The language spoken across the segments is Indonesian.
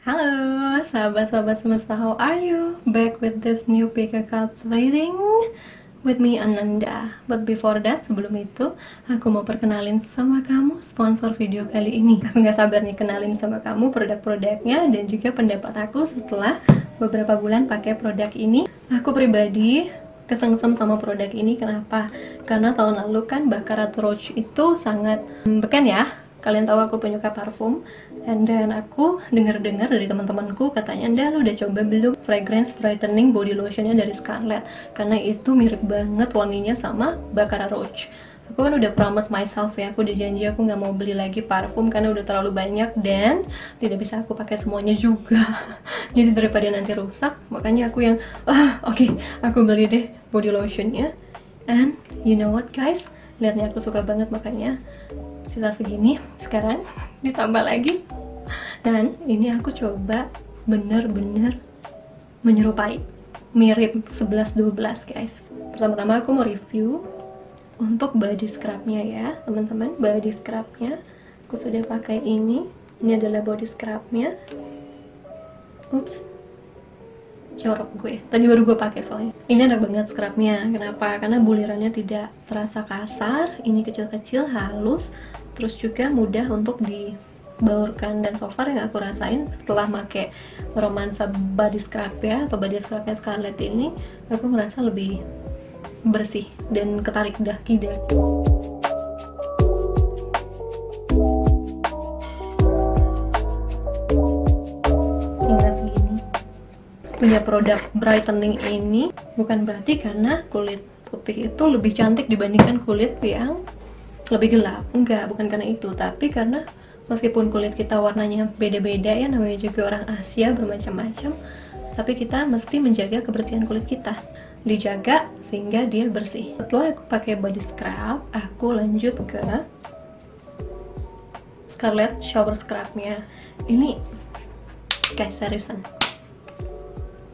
Halo sahabat-sahabat semesta, how are you? Back with this new pick a card reading with me Ananda. But before that, sebelum itu aku mau perkenalin sama kamu sponsor video kali ini. Aku gak sabar nih kenalin sama kamu produk-produknya dan juga pendapat aku setelah beberapa bulan pakai produk ini. Aku pribadi kesengsem sama produk ini. Kenapa? Karena tahun lalu kan Baccarat Rouge itu sangat beken ya. Kalian tahu aku penyuka parfum, and then aku dengar-dengar dari teman-temanku katanya, "Anda lu udah coba belum fragrance brightening body lotionnya dari Scarlett?" Karena itu mirip banget wanginya sama Baccarat Rouge. Aku kan udah promise myself ya, aku udah janji aku nggak mau beli lagi parfum karena udah terlalu banyak dan tidak bisa aku pakai semuanya juga. Jadi daripada nanti rusak, makanya aku yang oke, aku beli deh body lotionnya. And you know what guys, lihatnya aku suka banget, makanya sisa segini sekarang ditambah lagi. Dan ini aku coba bener-bener menyerupai, mirip 11-12 guys. Pertama-tama aku mau review untuk body scrubnya ya teman-teman. Body scrubnya aku sudah pakai ini adalah body scrubnya. Ups, jorok gue, tadi baru gue pakai soalnya. Ini enak banget scrubnya. Kenapa? Karena bulirannya tidak terasa kasar, ini kecil-kecil, halus, terus juga mudah untuk dibaurkan. Dan so far yang aku rasain setelah pakai romansa body scrub ya, atau body scrubnya Scarlett ini, aku ngerasa lebih bersih dan ketarik daki-daki. Tinggal segini. Punya produk brightening ini bukan berarti karena kulit putih itu lebih cantik dibandingkan kulit yang lebih gelap. Enggak, bukan karena itu, tapi karena meskipun kulit kita warnanya beda-beda ya, namanya juga orang Asia bermacam-macam, tapi kita mesti menjaga kebersihan kulit kita, dijaga sehingga dia bersih. Setelah aku pakai body scrub, aku lanjut ke Scarlett shower scrubnya. Ini guys, seriusan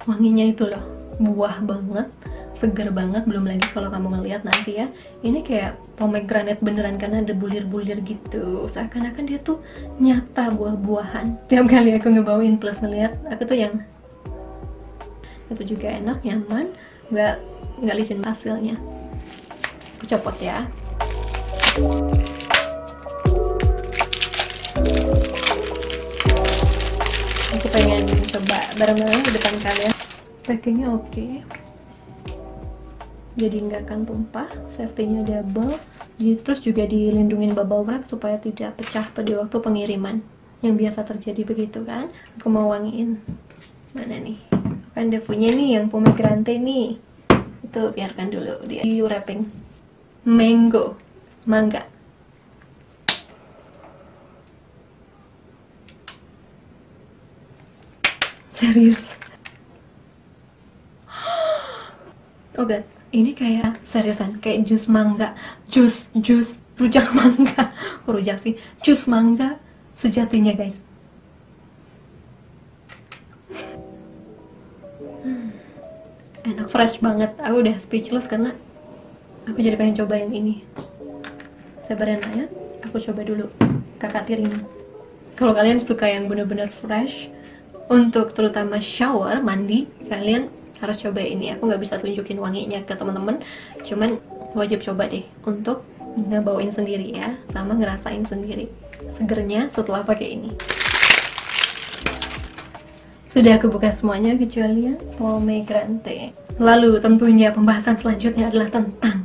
wanginya itu loh, buah banget, segar banget. Belum lagi kalau kamu ngeliat nanti ya, ini kayak pomegranate beneran karena ada bulir-bulir gitu, seakan-akan dia tuh nyata buah-buahan. Tiap kali aku ngebawain plus ngeliat, aku tuh yang itu juga enak, nyaman, nggak licin hasilnya. Aku copot ya. Aku pengen coba bareng-bareng di depan kalian. Packingnya oke, jadi nggak akan tumpah, safety-nya double, terus juga dilindungin bubble wrap supaya tidak pecah pada waktu pengiriman, yang biasa terjadi begitu kan. Aku mau wangiin, mana nih, kan dia punya nih yang pomegranate nih, itu biarkan dulu dia di wrapping mango, mangga. Serius. Oh god, ini kayak seriusan kayak jus mangga, jus rujak mangga. Rujak sih, jus mangga sejatinya guys. Enak, fresh banget. Aku udah speechless karena aku jadi pengen coba yang ini. Sabar ya Naya, aku coba dulu kakak tiring. Kalau kalian suka yang bener-bener fresh untuk terutama shower, mandi, kalian harus coba ini. Aku nggak bisa tunjukin wanginya ke teman-teman, cuman wajib coba deh untuk ngebawain sendiri ya, sama ngerasain sendiri segernya setelah pakai ini. Sudah aku buka semuanya kecuali yang pomegranate. Lalu tentunya pembahasan selanjutnya adalah tentang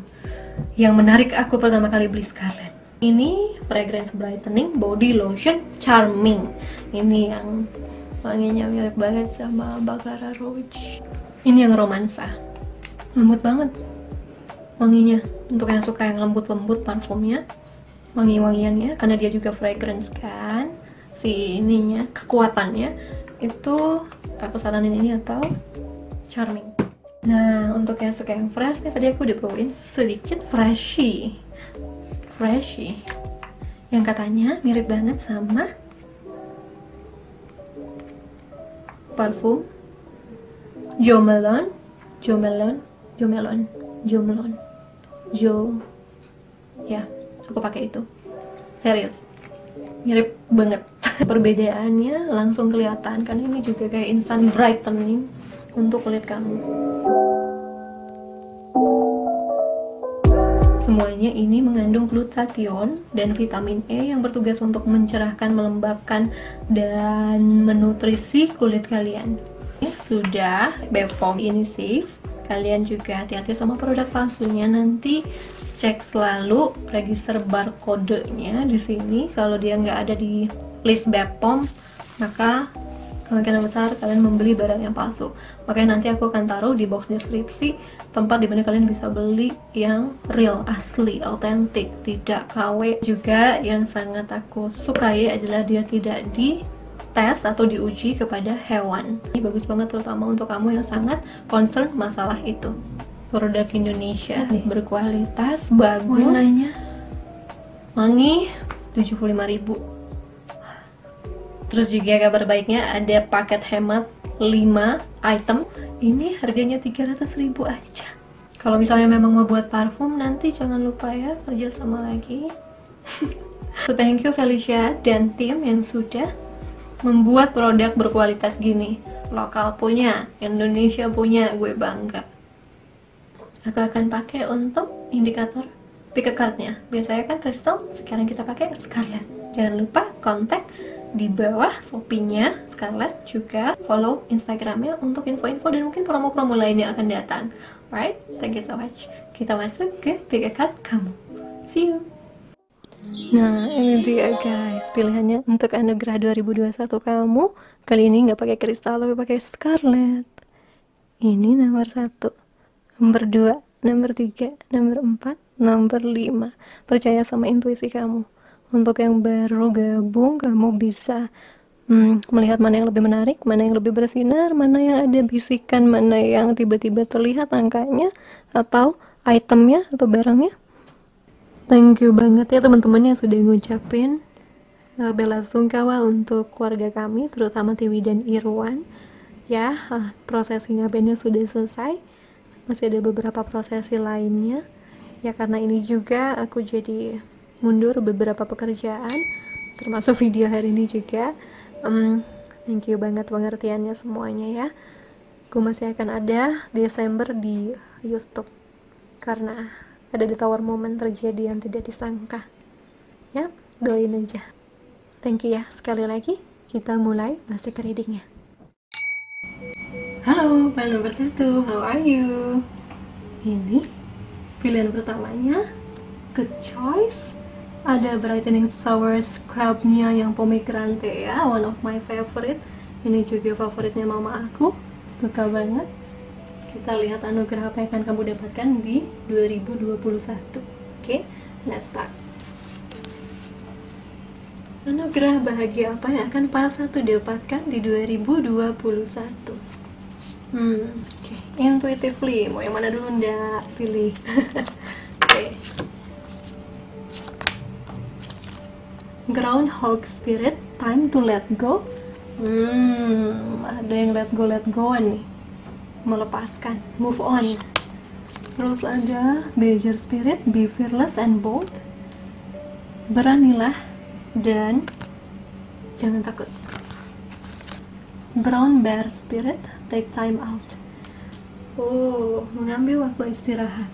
yang menarik aku pertama kali beli Scarlett. Ini fragrance brightening body lotion Charming. Ini yang wanginya mirip banget sama Baccarat Rouge. Ini yang romansa, lembut banget wanginya. Untuk yang suka yang lembut-lembut parfumnya, wangi-wangiannya, karena dia juga fragrance kan, si ininya, kekuatannya itu aku saranin ini atau Charming. Nah, untuk yang suka yang fresh nih, tadi aku udah bawain sedikit freshy yang katanya mirip banget sama parfum Jo Malone, ya, aku pakai itu. Serius, mirip banget. Perbedaannya langsung kelihatan kan, ini juga kayak instant brightening untuk kulit kamu. Semuanya ini mengandung glutathione dan vitamin E yang bertugas untuk mencerahkan, melembabkan, dan menutrisi kulit kalian. Sudah, Bepom ini safe. Kalian juga hati-hati sama produk palsunya. Nanti cek selalu register barcode-nya di sini. Kalau dia nggak ada di list Bepom, maka kemungkinan besar kalian membeli barang yang palsu. Makanya nanti aku akan taruh di box deskripsi tempat dimana kalian bisa beli yang real, asli, autentik, tidak KW. Juga yang sangat aku sukai adalah dia tidak dites atau diuji kepada hewan. Ini bagus banget terutama untuk kamu yang sangat concern masalah itu. Produk Indonesia berkualitas, bagus, warnanya wangi, 75.000. Terus juga kabar baiknya ada paket hemat 5 item. Ini harganya 300.000 aja. Kalau misalnya memang mau buat parfum, nanti jangan lupa ya kerja sama lagi. So thank you Felicia dan tim yang sudah membuat produk berkualitas gini. Lokal punya, Indonesia punya, gue bangga. Aku akan pakai untuk indikator pick card-nya. Biasanya kan Crystal, sekarang kita pakai Scarlett. Jangan lupa kontak di bawah Shopee-nya Scarlett, juga follow Instagramnya untuk info-info dan mungkin promo-promo lainnya akan datang. Alright, thank you so much. Kita masuk ke pick card kamu. See you. Nah, ini dia guys, pilihannya untuk anugerah 2021 kamu. Kali ini nggak pakai kristal tapi pakai Scarlett. Ini nomor 1, nomor 2, nomor 3, nomor 4, nomor 5. Percaya sama intuisi kamu. Untuk yang baru gabung, kamu bisa melihat mana yang lebih menarik, mana yang lebih bersinar, mana yang ada bisikan, mana yang tiba-tiba terlihat angkanya atau itemnya atau barangnya. Thank you banget ya teman-teman yang sudah ngucapin bela sungkawa untuk keluarga kami, terutama Tiwi dan Irwan. Ya, prosesi ngabennya sudah selesai. Masih ada beberapa prosesi lainnya. Ya karena ini juga aku jadi mundur beberapa pekerjaan, termasuk video hari ini juga. Thank you banget pengertiannya semuanya ya. Aku masih akan ada Desember di YouTube karena ada The Tower Moment terjadi yang tidak disangka. Ya, doain aja. Thank you ya sekali lagi. Kita mulai basic readingnya. Halo, file nomor 1, how are you? Ini pilihan pertamanya, good choice. Ada brightening shower scrubnya yang pomegranate ya, one of my favorite. Ini juga favoritnya mama aku, suka banget. Kita lihat anugerah apa yang akan kamu dapatkan di 2021. Oke, let's start. Anugerah bahagia apa yang akan file 1 dapatkan di 2021? Oke. Intuitively, mau yang mana dulu ndak? Pilih. Oke. Groundhog Spirit, time to let go. Ada yang let go nih, melepaskan, move on. Terus ada Badger Spirit, be fearless and bold. Beranilah dan jangan takut. Brown Bear Spirit, take time out. Mengambil waktu istirahat.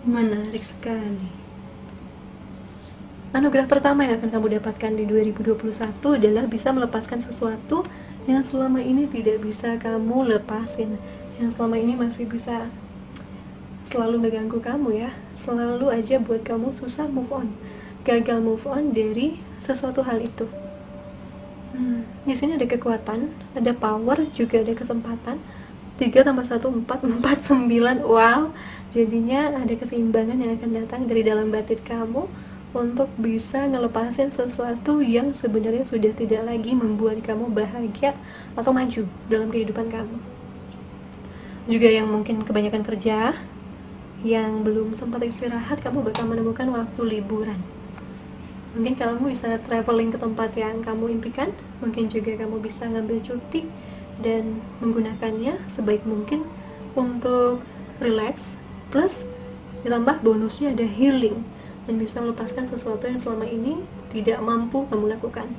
Menarik sekali. Anugerah pertama yang akan kamu dapatkan di 2021 adalah bisa melepaskan sesuatu yang selama ini tidak bisa kamu lepasin, yang selama ini masih bisa selalu ngeganggu kamu ya, selalu aja buat kamu susah move on, gagal move on dari sesuatu hal itu. Di sini ada kekuatan, ada power, juga ada kesempatan. 3 tambah 1, 4, 4, 9. Wow, jadinya ada keseimbangan yang akan datang dari dalam batin kamu untuk bisa ngelepasin sesuatu yang sebenarnya sudah tidak lagi membuat kamu bahagia atau maju dalam kehidupan kamu. Juga yang mungkin kebanyakan kerja, yang belum sempat istirahat, kamu bakal menemukan waktu liburan. Mungkin kamu bisa traveling ke tempat yang kamu impikan, mungkin juga kamu bisa ngambil cuti dan menggunakannya sebaik mungkin untuk relax, plus ditambah bonusnya ada healing dan bisa melepaskan sesuatu yang selama ini tidak mampu kamu lakukan.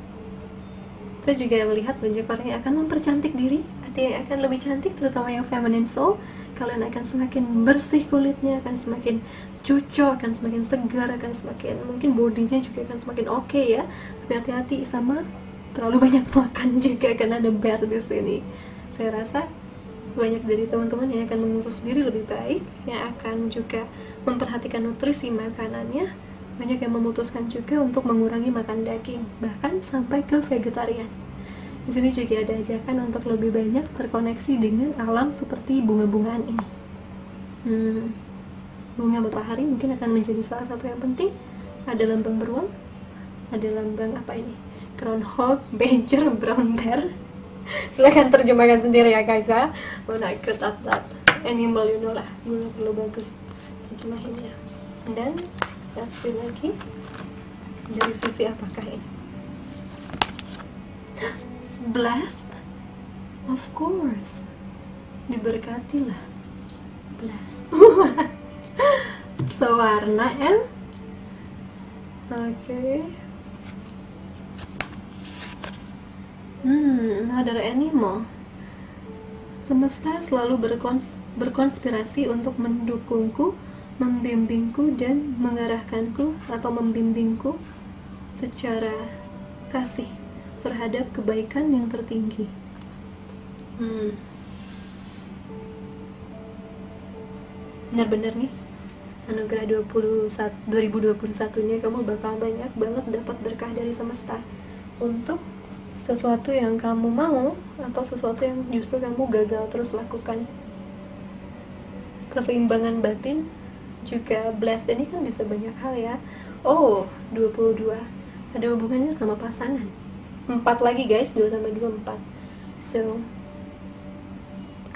Saya juga melihat banyak orang yang akan mempercantik diri, ada yang akan lebih cantik, terutama yang feminine soul. Kalian akan semakin bersih kulitnya, akan semakin cucok, akan semakin segar, akan semakin, mungkin bodinya juga akan semakin oke ya. Tapi hati-hati sama terlalu banyak makan juga, karena ada bear di sini. Saya rasa banyak dari teman-teman yang akan mengurus diri lebih baik, yang akan juga memperhatikan nutrisi makanannya. Banyak yang memutuskan juga untuk mengurangi makan daging, bahkan sampai ke vegetarian. Di sini juga ada ajakan untuk lebih banyak terkoneksi dengan alam seperti bunga-bungaan ini. Bunga matahari mungkin akan menjadi salah satu yang penting. Ada lambang beruang, ada lambang apa ini? Groundhog, badger, brown bear. Silahkan terjemahkan sendiri ya guys ya. When I cut up that animal, you know lah, perlu bagus terjemahinnya. Dan let's see lagi dari sisi apakah ini. Blessed, of course, diberkatilah, blessed. Sewarna M. Oke. Another animal. Semesta selalu berkonspirasi untuk mendukungku, membimbingku, dan mengarahkanku atau membimbingku secara kasih terhadap kebaikan yang tertinggi. Benar-benar nih, anugerah 2021-nya kamu bakal banyak banget dapat berkah dari semesta untuk sesuatu yang kamu mau atau sesuatu yang justru kamu gagal terus lakukan. Keseimbangan batin juga blessed ini kan bisa banyak hal ya. 22 ada hubungannya sama pasangan. 4 lagi guys, 2 tambah 2 4. So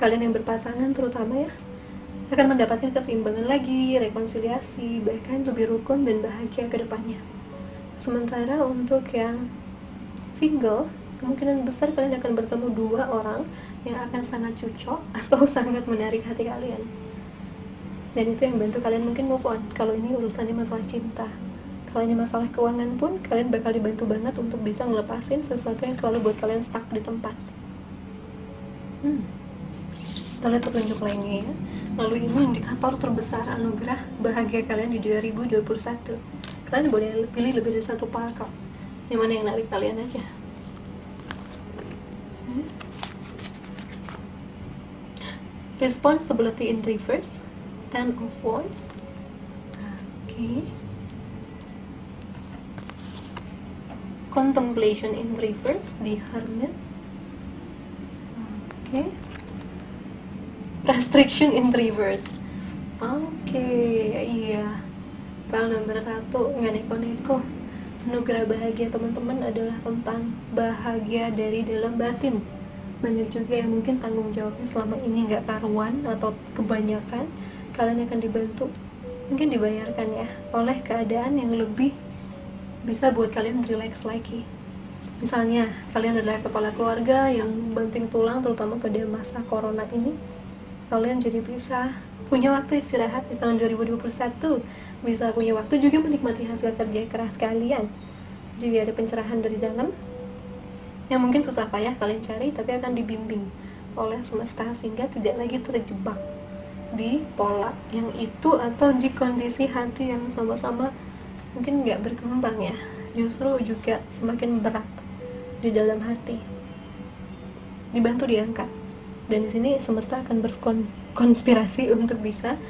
kalian yang berpasangan terutama ya akan mendapatkan keseimbangan lagi, rekonsiliasi, bahkan lebih rukun dan bahagia ke depannya. Sementara untuk yang single, kemungkinan besar kalian akan bertemu 2 orang yang akan sangat cocok atau sangat menarik hati kalian. Dan itu yang bantu kalian mungkin move on. Kalau ini urusannya masalah cinta. Kalau ini masalah keuangan pun, kalian bakal dibantu banget untuk bisa ngelepasin sesuatu yang selalu buat kalian stuck di tempat. Kita lihat petunjuk lainnya ya. Lalu ini indikator terbesar anugerah bahagia kalian di 2021. Kalian boleh pilih lebih dari 1 palkau. Yang mana yang narik kalian aja. Responsibility in reverse, 10 of Wands. Okay. Contemplation in reverse, di Hermit. Okay. Restriction in reverse. Iya. File nomor 1, nggak neko-neko. Anugerah bahagia teman-teman adalah tentang bahagia dari dalam batin. Banyak juga yang mungkin tanggung jawabnya selama ini nggak karuan atau kebanyakan. Kalian akan dibantu, mungkin dibayarkan ya, oleh keadaan yang lebih bisa buat kalian relax lagi. Misalnya kalian adalah kepala keluarga yang banting tulang, terutama pada masa corona ini. Kalian jadi bisa punya waktu istirahat di tahun 2021, bisa punya waktu juga menikmati hasil kerja keras kalian. Juga ada pencerahan dari dalam yang mungkin susah payah kalian cari, tapi akan dibimbing oleh semesta sehingga tidak lagi terjebak di pola yang itu atau di kondisi hati yang sama-sama mungkin nggak berkembang ya, justru juga semakin berat di dalam hati. Dibantu diangkat. Dan di sini semesta akan berkonspirasi untuk bisa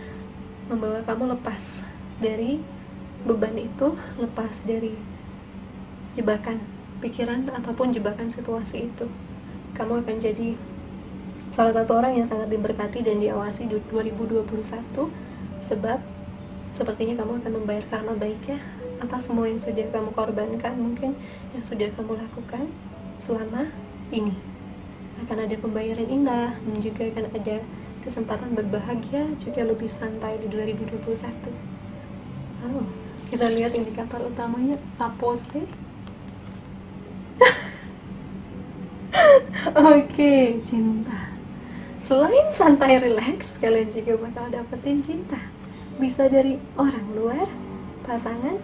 membawa kamu lepas dari beban itu, lepas dari jebakan pikiran ataupun jebakan situasi itu. Kamu akan jadi salah satu orang yang sangat diberkati dan diawasi di 2021, sebab sepertinya kamu akan membayar karma baiknya atas semua yang sudah kamu korbankan, mungkin yang sudah kamu lakukan selama ini. Akan ada pembayaran indah dan juga akan ada kesempatan berbahagia juga lebih santai di 2021. Kita lihat indikator utamanya apa sih? Oke, cinta. Selain santai relax, kalian juga bakal dapetin cinta. Bisa dari orang luar, pasangan,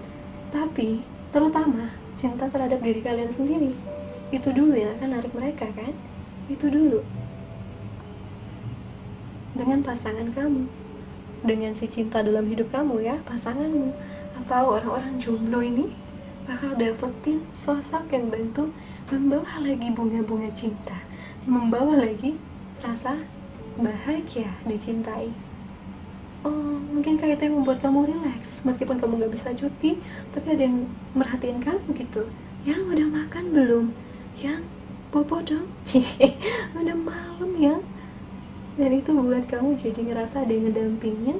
tapi terutama cinta terhadap diri kalian sendiri. Itu dulu yang akan narik mereka kan. Itu dulu. Dengan pasangan kamu, dengan si cinta dalam hidup kamu ya, pasanganmu, atau orang-orang jomblo ini bakal dapetin sosok yang bantu membawa lagi bunga-bunga cinta, membawa lagi rasa bahagia dicintai. Oh, mungkin kayak itu yang membuat kamu relax, meskipun kamu gak bisa cuti, tapi ada yang merhatiin kamu gitu. Yang udah makan belum? Yang bobo dong? Udah malam ya. Dan itu buat kamu jadi ngerasa ada yang ngedampingin,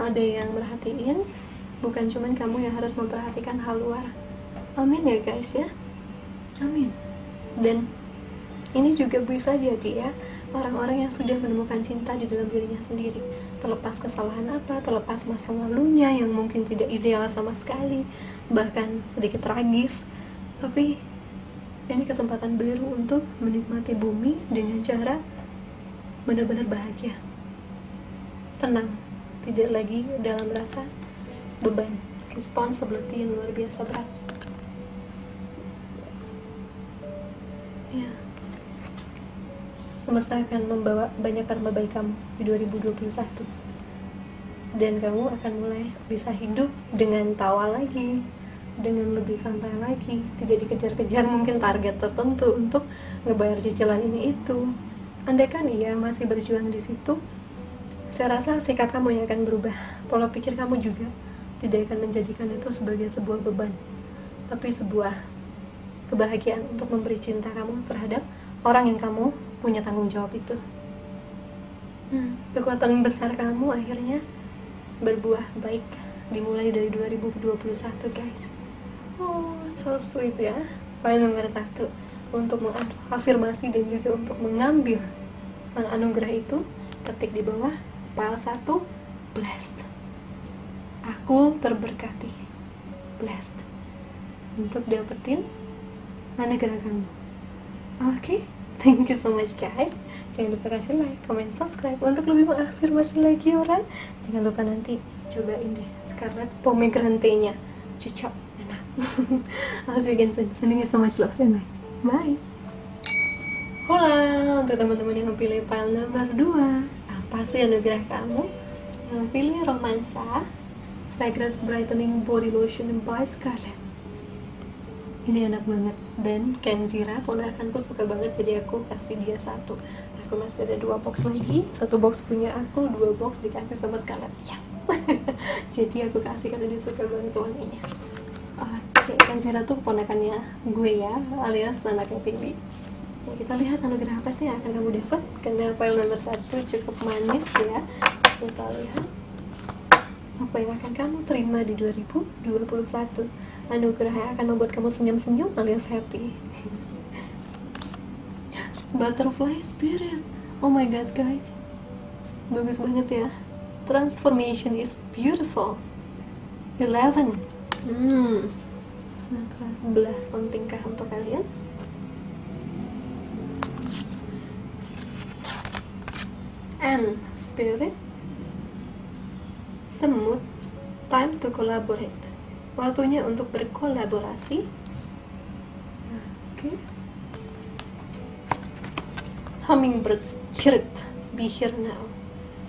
ada yang merhatiin, bukan cuman kamu yang harus memperhatikan hal luar. Amin ya guys ya. Amin. Dan ini juga bisa jadi ya, orang-orang yang sudah menemukan cinta di dalam dirinya sendiri, terlepas kesalahan apa, terlepas masa lalunya yang mungkin tidak ideal sama sekali, bahkan sedikit tragis, tapi ini kesempatan baru untuk menikmati bumi dengan cara benar-benar bahagia, tenang, tidak lagi dalam rasa beban, responsibility yang luar biasa berat. Ya, semesta akan membawa banyak karma baik kamu di 2021, dan kamu akan mulai bisa hidup dengan tawa lagi, dengan lebih santai lagi, tidak dikejar-kejar mungkin target tertentu untuk ngebayar cicilan ini itu. Andaikan ia masih berjuang di situ, saya rasa sikap kamu yang akan berubah, pola pikir kamu juga tidak akan menjadikan itu sebagai sebuah beban, tapi sebuah kebahagiaan untuk memberi cinta kamu terhadap orang yang kamu punya tanggung jawab itu. Kekuatan besar kamu akhirnya berbuah baik, dimulai dari 2021 guys. Oh, so sweet ya. Poin nomor 1, untuk mengafirmasi dan juga untuk mengambil sang anugerah itu, ketik di bawah file 1, blessed. Aku terberkati, blessed, untuk dapetin anugerah kamu. Oke, thank you so much guys. Jangan lupa kasih like, comment, subscribe untuk lebih mengafirmasi lagi orang. Jangan lupa nanti cobain deh Scarlet Pomegranate-nya, cocok, enak. I'll see you again soon. Sending you so much love and light. Bye. Hola, untuk teman-teman yang pilih file nomor 2, apa sih anugerah kamu? Yang pilih Romansa Fragrance Brightening Body Lotion by Scarlet. Ini enak banget, dan Kenzira ponakanku suka banget, jadi aku kasih dia 1. Aku masih ada 2 box lagi, 1 box punya aku, 2 box dikasih sama Scarlet. Yes. Jadi aku kasih karena dia suka banget wanginya. Oke, Kenzira tuh ponakannya gue ya, alias anaknya TV. Nah, kita lihat anugerah apa sih yang akan kamu dapat, karena file nomor 1 cukup manis ya. Kita lihat apa yang akan kamu terima di 2021. Anugerah yang akan membuat kamu senyum-senyum alias happy. Butterfly Spirit. Oh my god guys, bagus banget ya. Transformation is beautiful. 11. Kelas 11 pentingkah untuk kalian? And Spirit. Semut. Time to collaborate. Waktunya untuk berkolaborasi. Oke. Hummingbird Spirit. Be here now.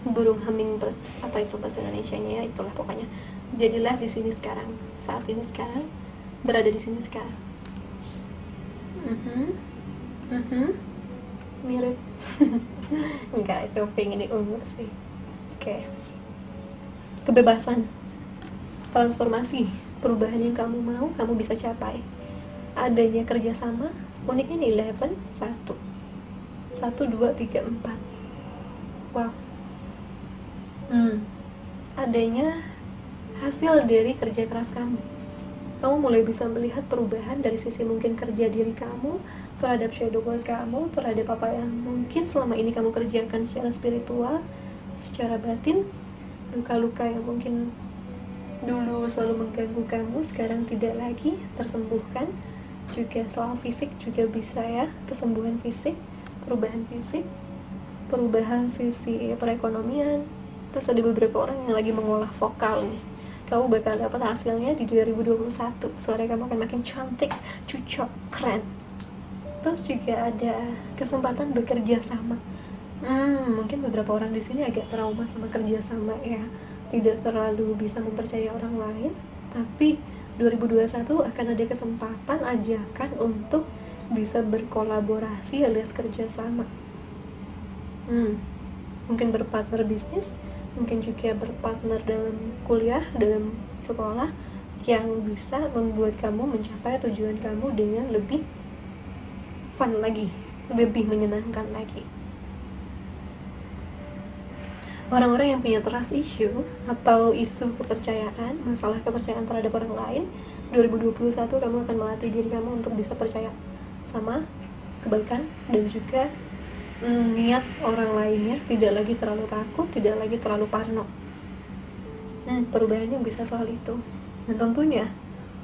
Burung hummingbird. Apa itu bahasa Indonesianya ya? Itulah pokoknya. Jadilah di sini sekarang. Saat ini sekarang. Berada di sini sekarang. Mirip. Enggak, itu pink, ini ungu sih. Oke. Kebebasan. Transformasi. Perubahan yang kamu mau, kamu bisa capai. Adanya kerjasama. Unik ini 11, 1. 1, 2, 3, 4. Wow. Adanya hasil dari kerja keras kamu. Kamu mulai bisa melihat perubahan dari sisi mungkin kerja diri kamu, terhadap shadow work kamu, terhadap apa yang mungkin selama ini kamu kerjakan secara spiritual, secara batin. Luka-luka yang mungkin dulu selalu mengganggu kamu, sekarang tidak lagi, tersembuhkan. Juga soal fisik juga bisa ya, kesembuhan fisik, perubahan fisik, perubahan sisi perekonomian. Terus ada beberapa orang yang lagi mengolah vokal nih. Kamu bakal dapat hasilnya di 2021. Suara kamu akan makin cantik, cucok, keren. terus juga ada kesempatan bekerja sama. Mungkin beberapa orang di sini agak trauma sama kerja sama ya, tidak terlalu bisa mempercayai orang lain, tapi 2021 akan ada kesempatan ajakan untuk bisa berkolaborasi alias kerja sama. Mungkin berpartner bisnis, mungkin juga berpartner dalam kuliah, dalam sekolah, yang bisa membuat kamu mencapai tujuan kamu dengan lebih fun lagi, lebih menyenangkan lagi. Orang-orang yang punya trust issue atau isu kepercayaan, masalah kepercayaan terhadap orang lain, 2021 kamu akan melatih diri kamu untuk bisa percaya sama kebaikan dan juga niat orang lainnya, tidak lagi terlalu takut, tidak lagi terlalu parno. Perubahannya bisa soal itu. Dan tentunya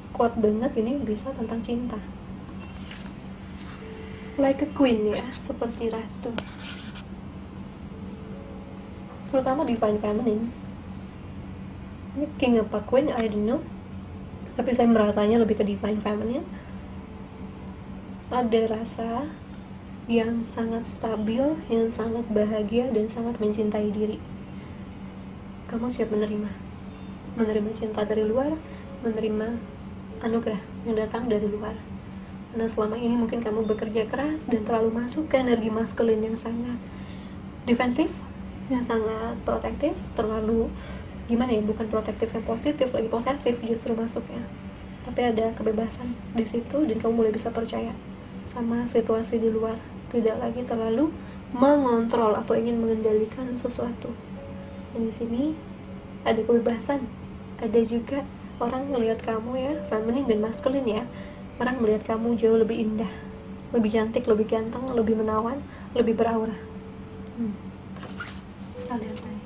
kuat banget ini bisa tentang cinta, like a queen ya, seperti ratu, terutama divine feminine. Ini king apa queen, I don't know, tapi saya merasanya lebih ke divine feminine. Ada rasa yang sangat stabil, yang sangat bahagia dan sangat mencintai diri. Kamu siap menerima cinta dari luar, menerima anugerah yang datang dari luar. Karena selama ini mungkin kamu bekerja keras dan terlalu masuk ke energi maskulin yang sangat defensif, yang sangat protektif, terlalu gimana ya, bukan protektif yang positif, lagi posesif justru masuknya. Tapi ada kebebasan di situ dan kamu mulai bisa percaya sama situasi di luar, tidak lagi terlalu mengontrol atau ingin mengendalikan sesuatu. Dan di sini ada kebebasan, ada juga orang melihat kamu ya, feminin dan maskulin ya, orang melihat kamu jauh lebih indah, lebih cantik, lebih ganteng, lebih menawan, lebih beraura. Kita lihat lagi.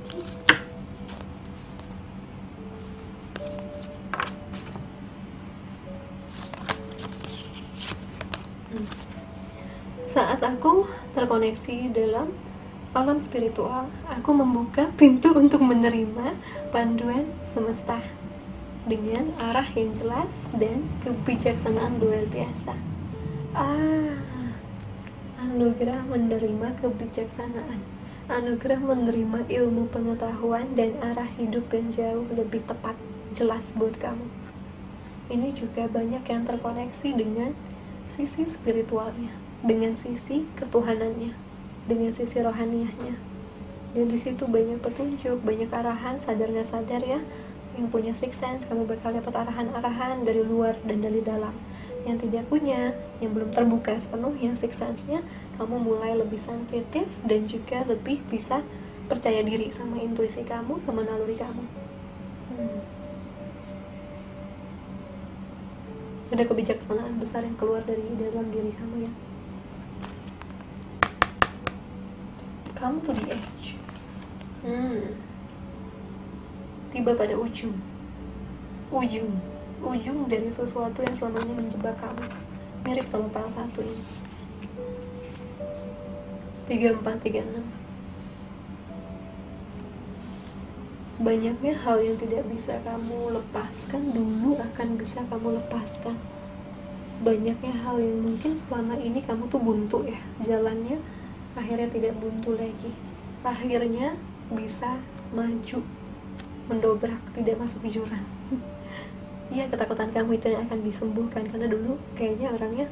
Saat aku terkoneksi dalam alam spiritual, aku membuka pintu untuk menerima panduan semesta dengan arah yang jelas dan kebijaksanaan luar biasa. Anugerah menerima kebijaksanaan, anugerah menerima ilmu pengetahuan dan arah hidup yang jauh lebih tepat, jelas buat kamu. Ini juga banyak yang terkoneksi dengan sisi spiritualnya, dengan sisi ketuhanannya, dengan sisi rohaniahnya. Dan di situ banyak petunjuk, banyak arahan, sadar nggak sadar ya. Yang punya sixth sense, kamu bakal dapat arahan-arahan dari luar dan dari dalam. Yang tidak punya, yang belum terbuka sepenuhnya sixth sense-nya, kamu mulai lebih sensitif dan juga lebih bisa percaya diri sama intuisi kamu, sama naluri kamu. Ada kebijaksanaan besar yang keluar dari dalam diri kamu ya. Come to the edge. Tiba pada ujung dari sesuatu yang selama ini menjebak kamu, mirip sama file 1 ini 3436. Banyaknya hal yang tidak bisa kamu lepaskan dulu akan bisa kamu lepaskan. Banyaknya hal yang mungkin selama ini kamu tuh buntu ya jalannya, akhirnya tidak buntu lagi, akhirnya bisa maju, mendobrak, tidak masuk jurang. Iya, ketakutan kamu itu yang akan disembuhkan, karena dulu kayaknya orangnya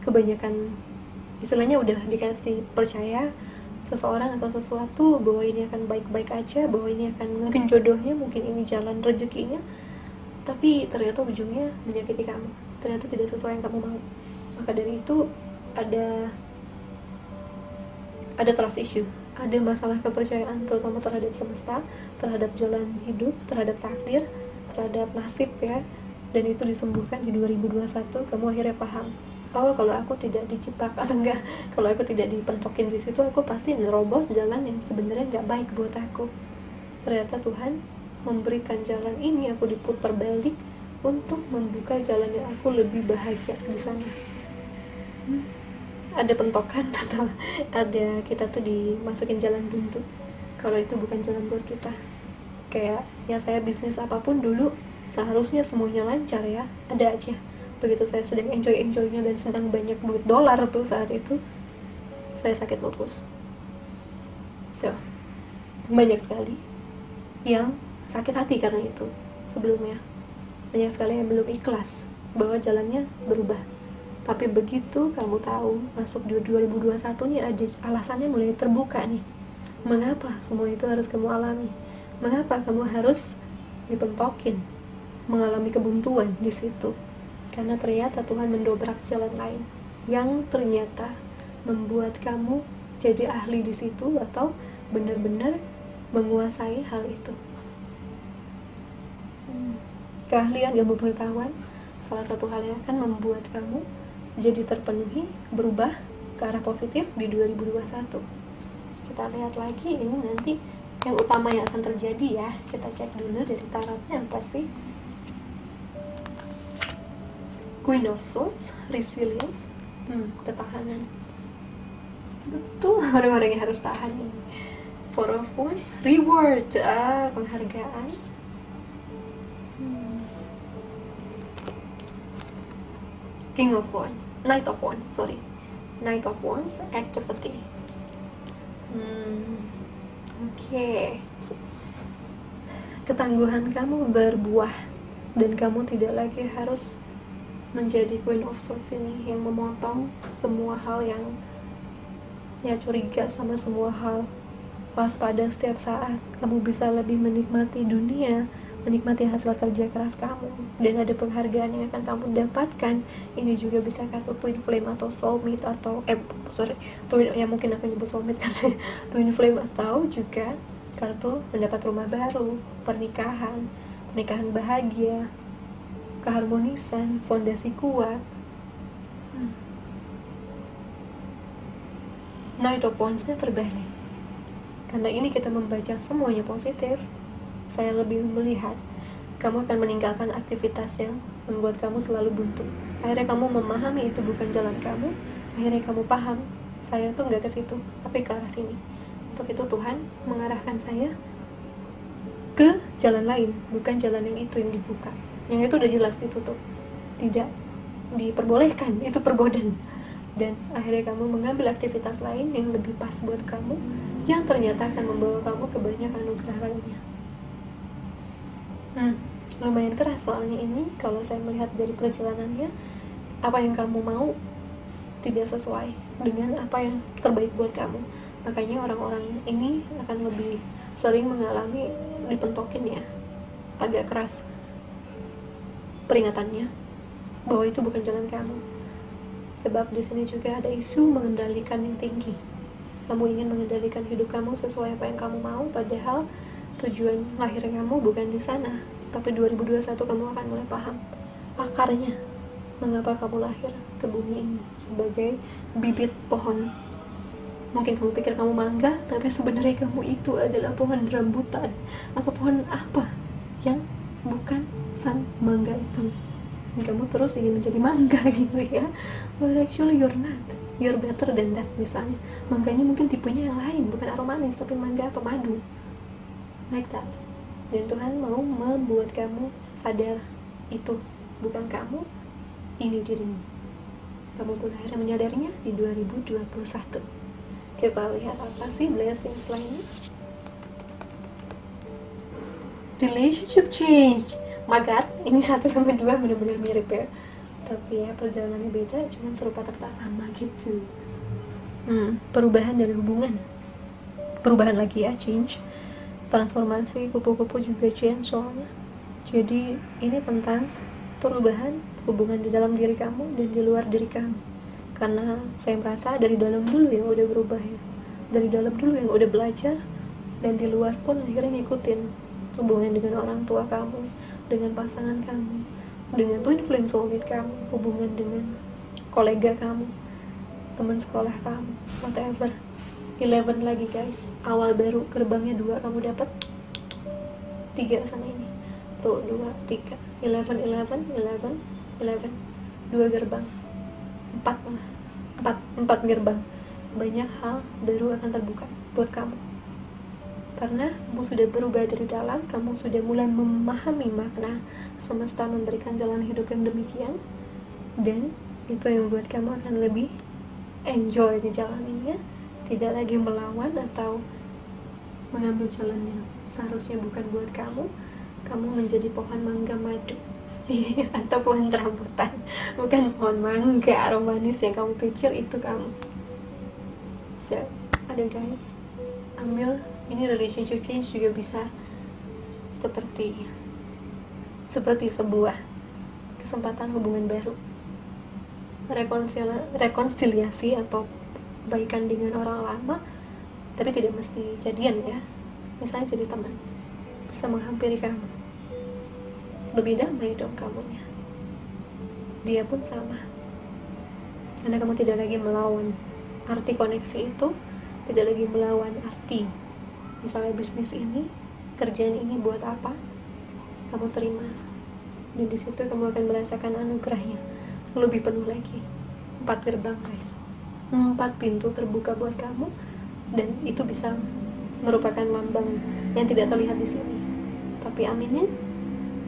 kebanyakan istilahnya udah dikasih percaya seseorang atau sesuatu bahwa ini akan baik-baik aja, bahwa ini akan mungkin jodohnya, mungkin ini jalan rezekinya, tapi ternyata ujungnya menyakiti kamu, ternyata tidak sesuai yang kamu mau. Maka dari itu ada trust issue, ada masalah kepercayaan terutama terhadap semesta, terhadap jalan hidup, terhadap takdir, terhadap nasib ya. Dan itu disembuhkan di 2021. Kamu akhirnya paham, oh kalau aku tidak dijebak atau enggak, kalau aku tidak dipentokin di situ, aku pasti nerobos jalan yang sebenarnya enggak baik buat aku. Ternyata Tuhan memberikan jalan ini, aku diputar balik untuk membuka jalan yang aku lebih bahagia di sana. Ada pentokan atau ada kita tuh dimasukin jalan buntu kalau itu bukan jalan buat kita. Kayak ya, saya bisnis apapun dulu seharusnya semuanya lancar ya, ada aja begitu saya sedang enjoy-enjoynya dan sedang banyak duit dolar tuh saat itu, saya sakit lupus. So, banyak sekali yang sakit hati karena itu sebelumnya, banyak sekali yang belum ikhlas bahwa jalannya berubah. Tapi begitu kamu tahu masuk di 2021 nih, ada alasannya mulai terbuka nih. Mengapa semua itu harus kamu alami? Mengapa kamu harus dipentokin, mengalami kebuntuan di situ? Karena ternyata Tuhan mendobrak jalan lain yang ternyata membuat kamu jadi ahli di situ atau benar-benar menguasai hal itu. Keahlian ilmu pengetahuan salah satu hal yang akan membuat kamu jadi terpenuhi, berubah ke arah positif di 2021. Kita lihat lagi ini nanti yang utama yang akan terjadi ya. Kita cek dulu dari tarotnya apa sih. Queen of Swords, resilience, ketahanan. Betul, orang-orang yang harus tahan ini. Four of Wands, reward, penghargaan. King of Wands, Knight of Wands, Knight of Wands, activity. Oke. Ketangguhan kamu berbuah dan kamu tidak lagi harus menjadi Queen of Swords ini yang memotong semua hal, yang ya curiga sama semua hal. Waspada setiap saat. Kamu bisa lebih menikmati dunia, menikmati hasil kerja keras kamu, dan ada penghargaan yang akan kamu dapatkan. Ini juga bisa kartu twin flame atau soulmate atau twin, ya mungkin aku nyebut soulmate karena twin flame, atau juga kartu mendapat rumah baru, pernikahan bahagia, keharmonisan, fondasi kuat. Knight of Wands-nya terbalik. Karena ini kita membaca semuanya positif, saya lebih melihat kamu akan meninggalkan aktivitas yang membuat kamu selalu buntu. Akhirnya kamu memahami itu bukan jalan kamu. Akhirnya kamu paham, saya tuh nggak ke situ, tapi ke arah sini. Untuk itu Tuhan mengarahkan saya ke jalan lain, bukan jalan yang itu yang dibuka. Yang itu udah jelas ditutup, tidak diperbolehkan, itu perbodan. Dan akhirnya kamu mengambil aktivitas lain yang lebih pas buat kamu, yang ternyata akan membawa kamu ke banyak anugerah lainnya. Lumayan keras soalnya ini, kalau saya melihat dari perjalanannya, apa yang kamu mau tidak sesuai dengan apa yang terbaik buat kamu. Makanya orang-orang ini akan lebih sering mengalami dipentokin ya, agak keras peringatannya bahwa itu bukan jalan kamu. Sebab di sini juga ada isu mengendalikan yang tinggi. Kamu ingin mengendalikan hidup kamu sesuai apa yang kamu mau, padahal tujuan lahir kamu bukan di sana. Tapi 2021 kamu akan mulai paham akarnya, mengapa kamu lahir ke bumi ini sebagai bibit pohon. Mungkin kamu pikir kamu mangga, tapi sebenarnya kamu itu adalah pohon rambutan atau pohon apa yang bukan sang mangga itu. Dan kamu terus ingin menjadi mangga gitu ya. But actually you're not. You're better than that. Misalnya mangganya mungkin tipenya yang lain, bukan aroma manis, tapi mangga pemadu, like that. Dan Tuhan mau membuat kamu sadar itu bukan kamu, ini dirimu. Kamu pun akhirnya menyadarinya di 2021. Kita lihat apa sih blessings lainnya. Relationship change. My God, ini 1-2 benar-benar mirip ya. Tapi ya perjalanannya beda, cuman serupa tak sama gitu. Perubahan dari hubungan, perubahan lagi ya, change, transformasi, kupu-kupu juga change soalnya. Jadi ini tentang perubahan hubungan di dalam diri kamu dan di luar diri kamu. Karena saya merasa dari dalam dulu yang udah berubah ya, dari dalam dulu yang udah belajar, dan di luar pun akhirnya ngikutin hubungan dengan orang tua kamu, dengan pasangan kamu, dengan twin flame soulmate kamu, hubungan dengan kolega kamu, teman sekolah kamu, whatever. 11 lagi guys, awal baru, gerbangnya 2, kamu dapat 3 sama ini tuh, 2, 3, 11, 2 gerbang, 4 gerbang. Banyak hal baru akan terbuka buat kamu karena kamu sudah berubah dari dalam. Kamu sudah mulai memahami makna semesta memberikan jalan hidup yang demikian, dan itu yang membuat kamu akan lebih enjoy ngejalaninnya, tidak lagi melawan atau mengambil jalan yang seharusnya bukan buat kamu. Kamu menjadi pohon mangga madu atau pohon rambutan, bukan pohon mangga aromanis yang kamu pikir itu kamu. So, ada guys, ambil ini. Relationship change juga bisa seperti sebuah kesempatan hubungan baru, rekonsiliasi atau baikan dengan orang lama, tapi tidak mesti jadian ya. Misalnya jadi teman, bisa menghampiri kamu, lebih damai dong kamunya, dia pun sama, karena kamu tidak lagi melawan arti koneksi itu, tidak lagi melawan arti misalnya bisnis ini, kerjaan ini buat apa, kamu terima, dan di situ kamu akan merasakan anugerahnya lebih penuh lagi. 4 gerbang guys, 4 pintu terbuka buat kamu, dan itu bisa merupakan lambang yang tidak terlihat di sini, tapi aminin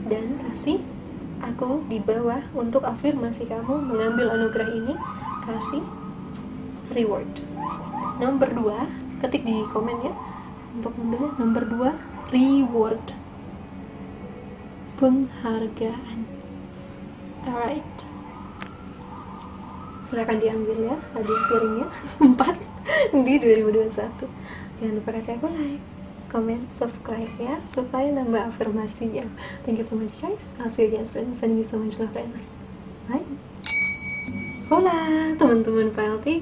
dan kasih aku di bawah untuk afirmasi kamu mengambil anugerah ini. Kasih reward. Nomor 2, ketik di komen ya untuk ngambilnya. Nomor 2, reward, penghargaan. Alright, silakan diambil ya hadiah piringnya 4 di 2021. Jangan lupa kasih aku like, comment, subscribe ya, supaya nambah afirmasinya. Thank you so much guys, I'll see you again soon. Sending you so much love and light. Bye. Hola teman-teman PL3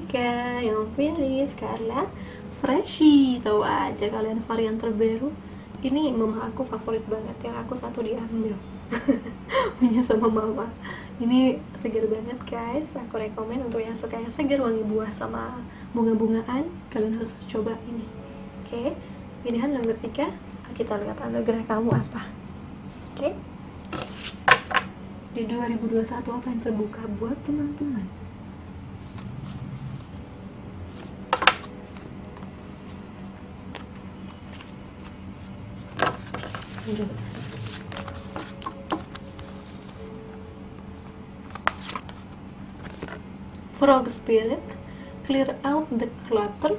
yang pilih Scarlet Freshie. Tahu aja kalian varian terbaru ini, mama aku favorit banget, yang aku satu diambil punya sama mama. Ini segar banget guys, aku rekomen untuk yang suka yang segar, wangi buah sama bunga-bungaan, kalian harus coba ini. Oke, pilihan nomor 3, kita lihat anugerah kamu apa. Oke, di 2021 apa yang terbuka buat teman-teman? Frog Spirit, clear out the clutter.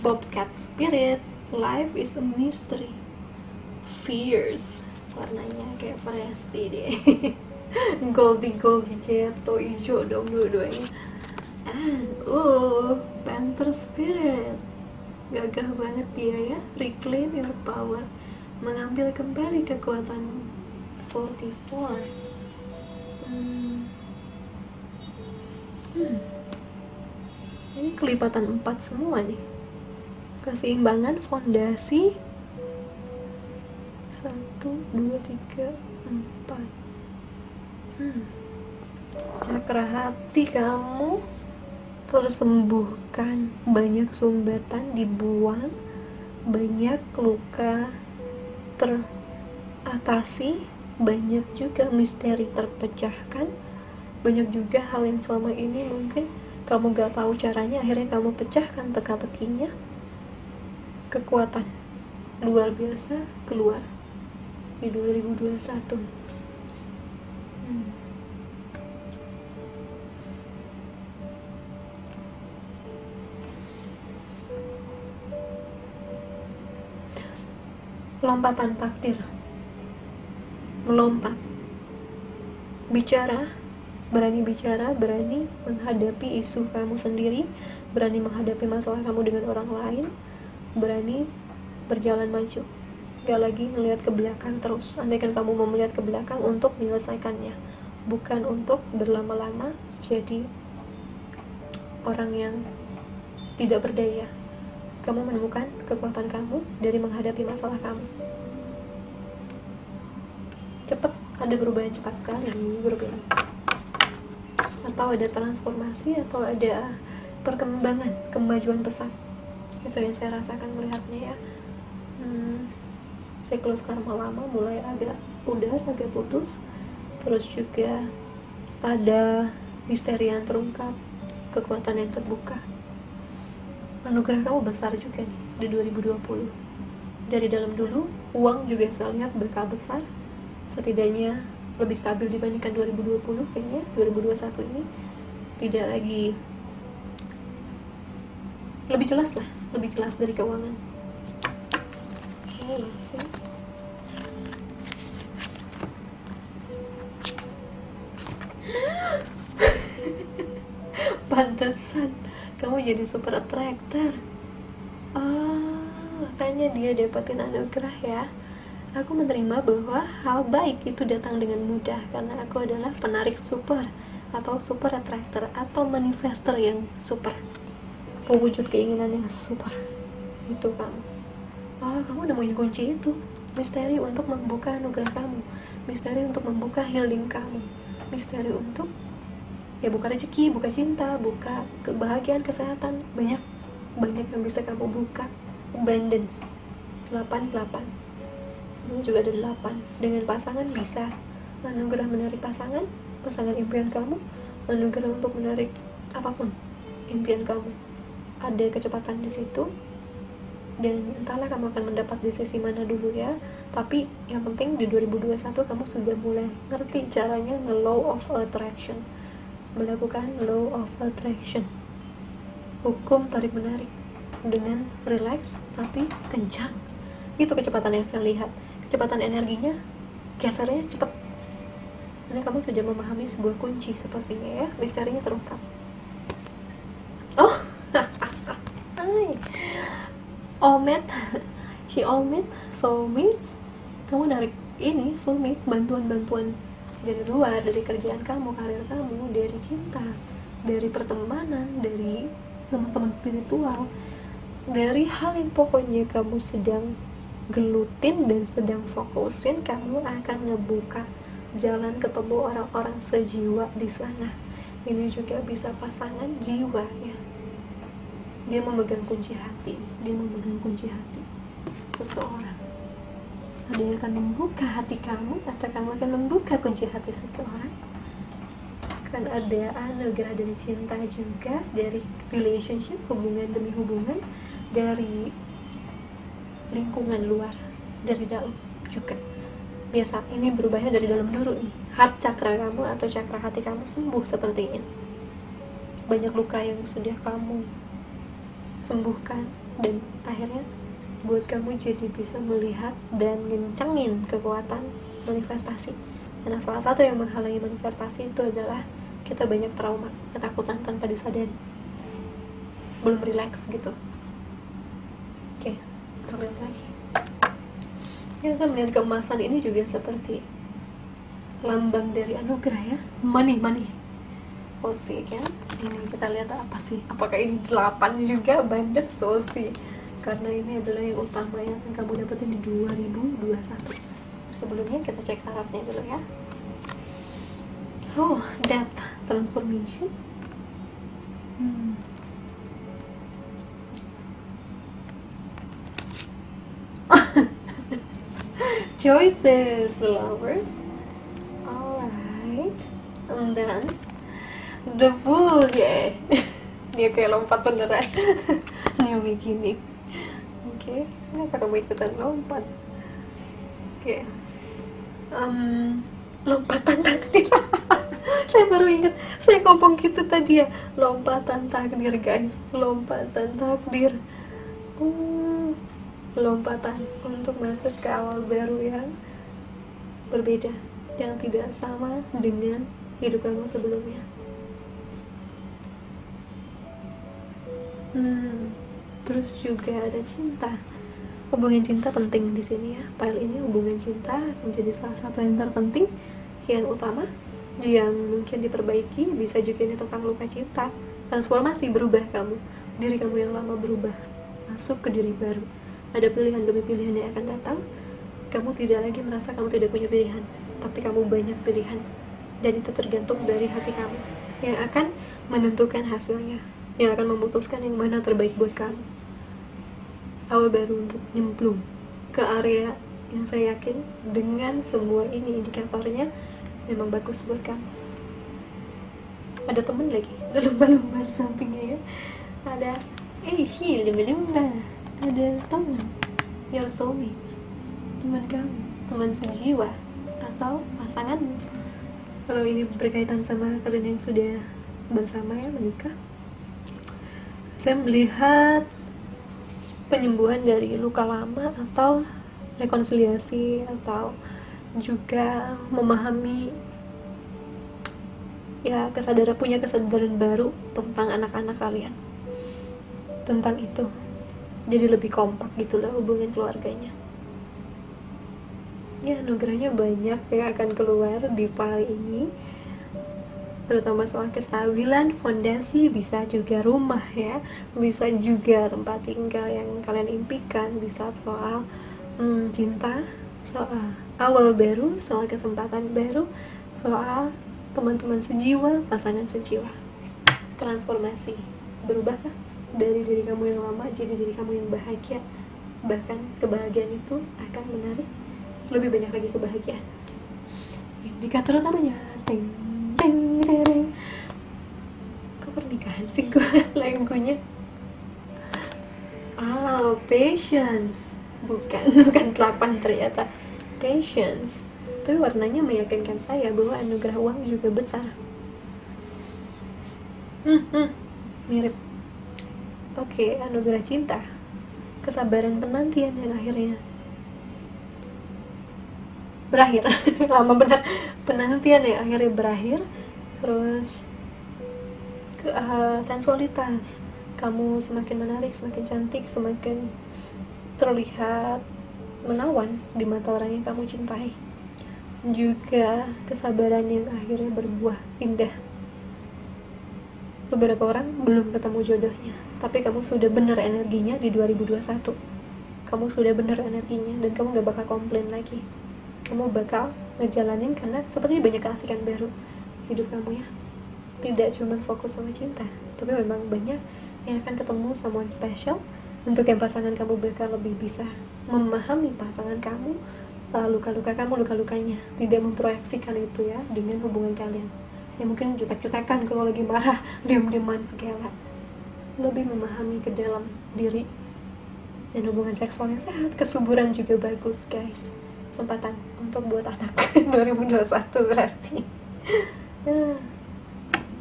Bobcat Spirit, life is a mystery. Fierce, warnanya kayak Presti deh. Goldie gitu, hijau dong dua-duanya. And Panther Spirit, gagah banget dia ya. Reclaim your power, mengambil kembali kekuatan 44. Ini kelipatan 4 semua nih. Keseimbangan, fondasi 1, 2, 3, 4. Cakra hati kamu tersembuhkan, banyak sumbatan dibuang, banyak luka teratasi, banyak juga misteri terpecahkan, banyak juga hal yang selama ini mungkin kamu gak tahu caranya, akhirnya kamu pecahkan teka-tekinya. Kekuatan luar biasa keluar di 2021. Lompatan takdir, melompat, bicara, berani menghadapi isu kamu sendiri, berani menghadapi masalah kamu dengan orang lain, berani berjalan maju, gak lagi melihat ke belakang terus. Andaikan kamu mau melihat ke belakang untuk menyelesaikannya, bukan untuk berlama-lama jadi orang yang tidak berdaya. Kamu menemukan kekuatan kamu dari menghadapi masalah kamu. Cepat, ada perubahan cepat sekali di grup ini, atau ada transformasi, atau ada perkembangan, kemajuan pesat. Itu yang saya rasakan melihatnya ya. Siklus karma lama mulai agak pudar, agak putus. Terus juga ada misteri yang terungkap, kekuatan yang terbuka. Anugerah kamu besar juga nih. di 2020. Dari dalam dulu, uang juga saya lihat bakal besar, setidaknya lebih stabil dibandingkan 2020. Kayaknya 2021 ini tidak lagi, lebih jelas lah, lebih jelas dari keuangan. Oke, masih pantesan kamu jadi super attractor. Makanya dia dapetin anugerah ya. Aku menerima bahwa hal baik itu datang dengan mudah karena aku adalah penarik super atau super attractor atau manifester yang super, pewujud keinginan yang super. Itu kamu. Kamu nemuin kunci itu. Misteri untuk membuka anugerah kamu, misteri untuk membuka healing kamu, misteri untuk ya buka rezeki, buka cinta, buka kebahagiaan, kesehatan. Banyak yang bisa kamu buka. Abundance 88. Ini juga ada 8. Dengan pasangan bisa anugerah menarik pasangan impian kamu, anugerah untuk menarik apapun impian kamu. Ada kecepatan di situ, dan entahlah kamu akan mendapat di sisi mana dulu ya. Tapi yang penting di 2021 kamu sudah mulai ngerti caranya law of attraction, melakukan law of attraction, hukum tarik menarik dengan relax tapi kencang. Itu kecepatan yang saya lihat, kecepatan energinya, gesernya cepat. Karena kamu sudah memahami sebuah kunci sepertinya ya, misterinya terungkap. Omet, si Omet, soulmates. Kamu narik ini soulmates, bantuan dari luar, dari kerjaan kamu, karir kamu, dari cinta, dari pertemanan, dari teman-teman spiritual, dari hal yang pokoknya kamu sedang gelutin dan sedang fokusin. Kamu akan ngebuka jalan ketemu orang-orang sejiwa di sana. Ini juga bisa pasangan jiwa ya. Dia memegang kunci hati, seseorang. Ada yang akan membuka hati kamu, atau kamu akan membuka kunci hati seseorang. Akan ada anugerah dari cinta juga, dari relationship, hubungan demi hubungan, dari lingkungan luar, dari dalam juga. Biasa ini berubahnya dari dalam dulu nih. Heart chakra kamu atau chakra hati kamu sembuh sepertinya. Banyak luka yang sudah kamu sembuhkan, dan akhirnya buat kamu jadi bisa melihat dan ngencengin kekuatan manifestasi. Karena salah satu yang menghalangi manifestasi itu adalah kita banyak trauma, ketakutan tanpa disadari, belum relax gitu. Oke, kita lihat lagi. Ya, saya melihat keemasan ini juga seperti lambang dari anugerah ya, money. We'll see kan. Ini kita lihat apa sih? Apakah ini 8 juga bandar soulsy? Karena ini adalah yang utama yang kamu dapetin di 2021. Sebelumnya kita cek syaratnya dulu ya. Depth transformation. Choices, the lovers. Alright. And then the Fool, yeah. Dia kayak lompat beneran. New beginning. Oke, kenapa kamu ikutan lompat? Oke. Lompatan takdir. Saya baru ingat, saya ngomong gitu tadi ya. Lompatan takdir guys, lompatan takdir. Lompatan untuk masuk ke awal baru yang berbeda, yang tidak sama dengan hidup kamu sebelumnya. Terus juga ada cinta. Hubungan cinta penting di sini ya. File ini hubungan cinta menjadi salah satu yang terpenting, yang utama, yang mungkin diperbaiki. Bisa juga ini tentang luka cinta, transformasi, berubah kamu, diri kamu yang lama berubah, masuk ke diri baru. Ada pilihan demi pilihan yang akan datang. Kamu tidak lagi merasa kamu tidak punya pilihan, tapi kamu banyak pilihan, dan itu tergantung dari hati kamu yang akan menentukan hasilnya, yang akan memutuskan yang mana terbaik buat kamu. Awal baru untuk nyemplung ke area yang saya yakin dengan semua ini indikatornya memang bagus buat kamu. Ada temen lagi, ada lumba-lumba sampingnya ya. Ada lumba-lumba. ada teman, your soulmates, teman kamu, teman sejiwa, atau pasanganmu. Kalau ini berkaitan sama kalian yang sudah bersama ya, menikah, saya melihat penyembuhan dari luka lama, atau rekonsiliasi, atau juga memahami ya, punya kesadaran baru tentang anak-anak kalian, tentang itu. Jadi lebih kompak gitulah hubungan keluarganya. Ya, anugerahnya banyak yang akan keluar di kali ini, terutama soal kestabilan fondasi, bisa juga rumah ya, bisa juga tempat tinggal yang kalian impikan, bisa soal cinta, soal awal baru, soal kesempatan baru, soal teman-teman sejiwa, pasangan sejiwa. Transformasi, berubah dari diri kamu yang lama jadi diri kamu yang bahagia. Bahkan kebahagiaan itu akan menarik lebih banyak lagi kebahagiaan. Indikator utamanya teng teng teng. Kok pernikahan sih gue lagunya? Patience. Bukan 8 ternyata. Patience. Tapi warnanya meyakinkan saya bahwa anugerah uang juga besar. Mirip. Oke, anugerah cinta, kesabaran penantian yang akhirnya berakhir. Lama benar, penantian yang akhirnya berakhir. Terus sensualitas, kamu semakin menarik, semakin cantik, semakin terlihat menawan di mata orang yang kamu cintai. Juga kesabaran yang akhirnya berbuah indah. Beberapa orang belum ketemu jodohnya, tapi kamu sudah bener energinya di 2021. Kamu sudah bener energinya, dan kamu gak bakal komplain lagi. Kamu bakal ngejalanin karena sepertinya banyak keasikan baru hidup kamu ya. Tidak cuma fokus sama cinta, tapi memang banyak yang akan ketemu someone special. Untuk yang pasangan kamu bakal lebih bisa memahami pasangan kamu, luka-luka kamu, luka-lukanya, tidak memproyeksikan itu ya dengan hubungan kalian. Ya mungkin jutek-jutekan kalau lagi marah, diam-diaman segala. Lebih memahami ke dalam diri, dan hubungan seksual yang sehat, kesuburan juga bagus guys. Kesempatan untuk buat anak 2021 berarti.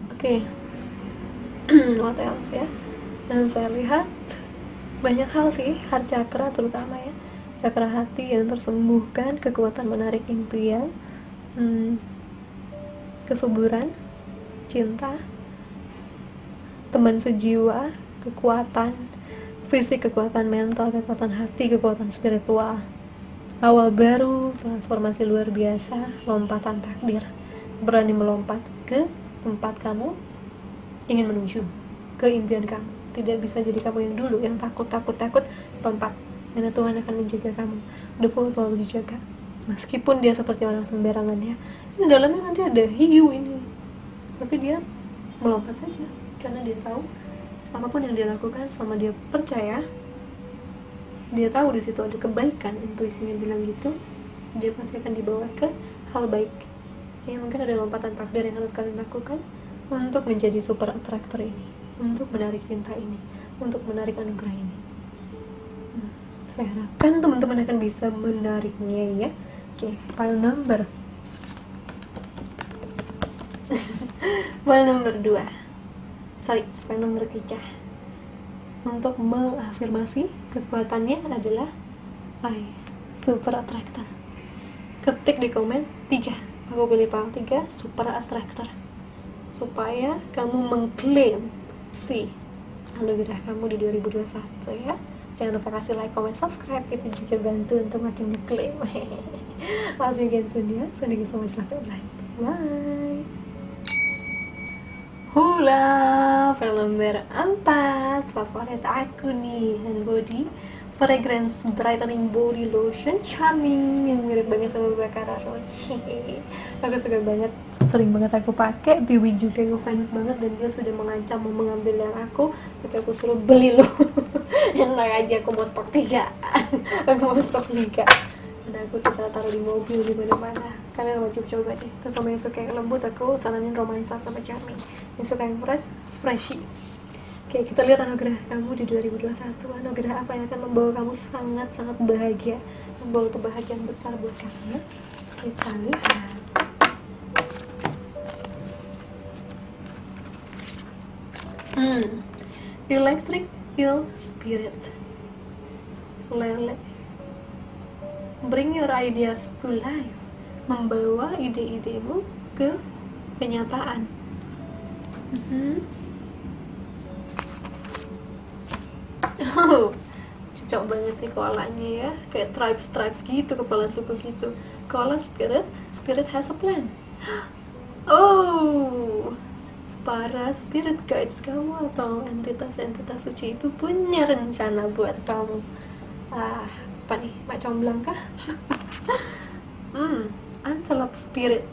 Oke. What else ya? Dan saya lihat banyak hal sih, heart chakra terutama ya, cakra hati yang tersembuhkan, kekuatan menarik impian, kesuburan, cinta, teman sejiwa, kekuatan fisik, kekuatan mental, kekuatan hati, kekuatan spiritual, awal baru, transformasi luar biasa, lompatan takdir, berani melompat ke tempat kamu ingin menuju, ke impian kamu. Tidak bisa jadi kamu yang dulu, yang takut, lompat. Karena Tuhan akan menjaga kamu. The Fool selalu dijaga, meskipun dia seperti orang sembarangan ya. Ini dalamnya nanti ada hiu ini, tapi dia melompat saja, karena dia tahu apapun yang dia lakukan, selama dia percaya, dia tahu di situ ada kebaikan, intuisinya bilang gitu, dia pasti akan dibawa ke hal baik. Ya mungkin ada lompatan takdir yang harus kalian lakukan untuk menjadi super attractor ini, untuk menarik cinta ini, untuk menarik anugerah ini. Saya harapkan teman-teman akan bisa menariknya ya. Oke, file number file number 2 file number 3 untuk mengafirmasi kekuatannya adalah I super attractor. Ketik di komen 3, aku pilih file 3 super attractor, supaya kamu mengklaim si anugerah kamu di 2021 ya. Jangan lupa kasih like, comment, subscribe, itu juga bantu untuk makin ngeklaim. I'll see you again soon ya. Sending you so much love and light. Bye. Hula, film nomor 4 favorit aku nih, hand body fragrance brightening body lotion charming yang mirip banget sama Baccarat Roche. Aku suka banget, sering banget aku pakai. Tiwi juga ngefans banget, dan dia sudah mengancam mau mengambil yang aku, tapi aku suruh beli loh. Enak aja, aku mau stok 3. Aku mau stok 3. Dan aku suka taruh di mobil di mana-mana. Kalian wajib coba deh. Terutama yang suka yang lembut, aku saranin romansa sama charming. Yang suka yang fresh, freshy. Oke, kita lihat anugerah kamu di 2021. Anugerah apa yang akan membawa kamu sangat-sangat bahagia, membawa kebahagiaan besar buat kamu. Kita lihat. Electric Eel Spirit. Lele. Bring your ideas to life. Membawa ide-idemu ke kenyataan. Oh, cocok banget sih koalanya ya, kayak tribes gitu, kepala suku gitu. Koala spirit has a plan. Oh, para spirit guides kamu atau entitas-entitas suci itu punya rencana buat kamu. Apa nih, mak comblang kah? Antelope spirit.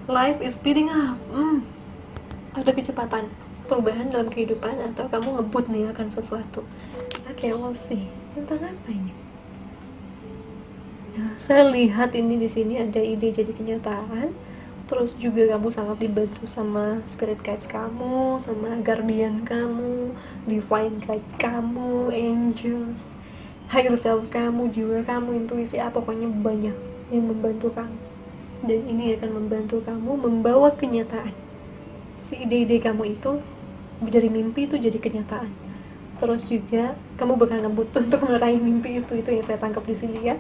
Life is speeding up. Ada kecepatan, perubahan dalam kehidupan, atau kamu ngebut nih akan sesuatu. Oke, we'll see. Tentang apa ini? Ya, saya lihat ini di sini ada ide jadi kenyataan. Terus juga kamu sangat dibantu sama spirit guides kamu, sama guardian kamu, divine guides kamu, angels, higher self kamu, jiwa kamu, intuisi, pokoknya banyak yang membantu kamu. Dan ini akan membantu kamu membawa kenyataan. Si ide-ide kamu itu dari mimpi itu jadi kenyataan. Terus juga kamu bakal ngebut untuk meraih mimpi itu yang saya tangkap di sini ya.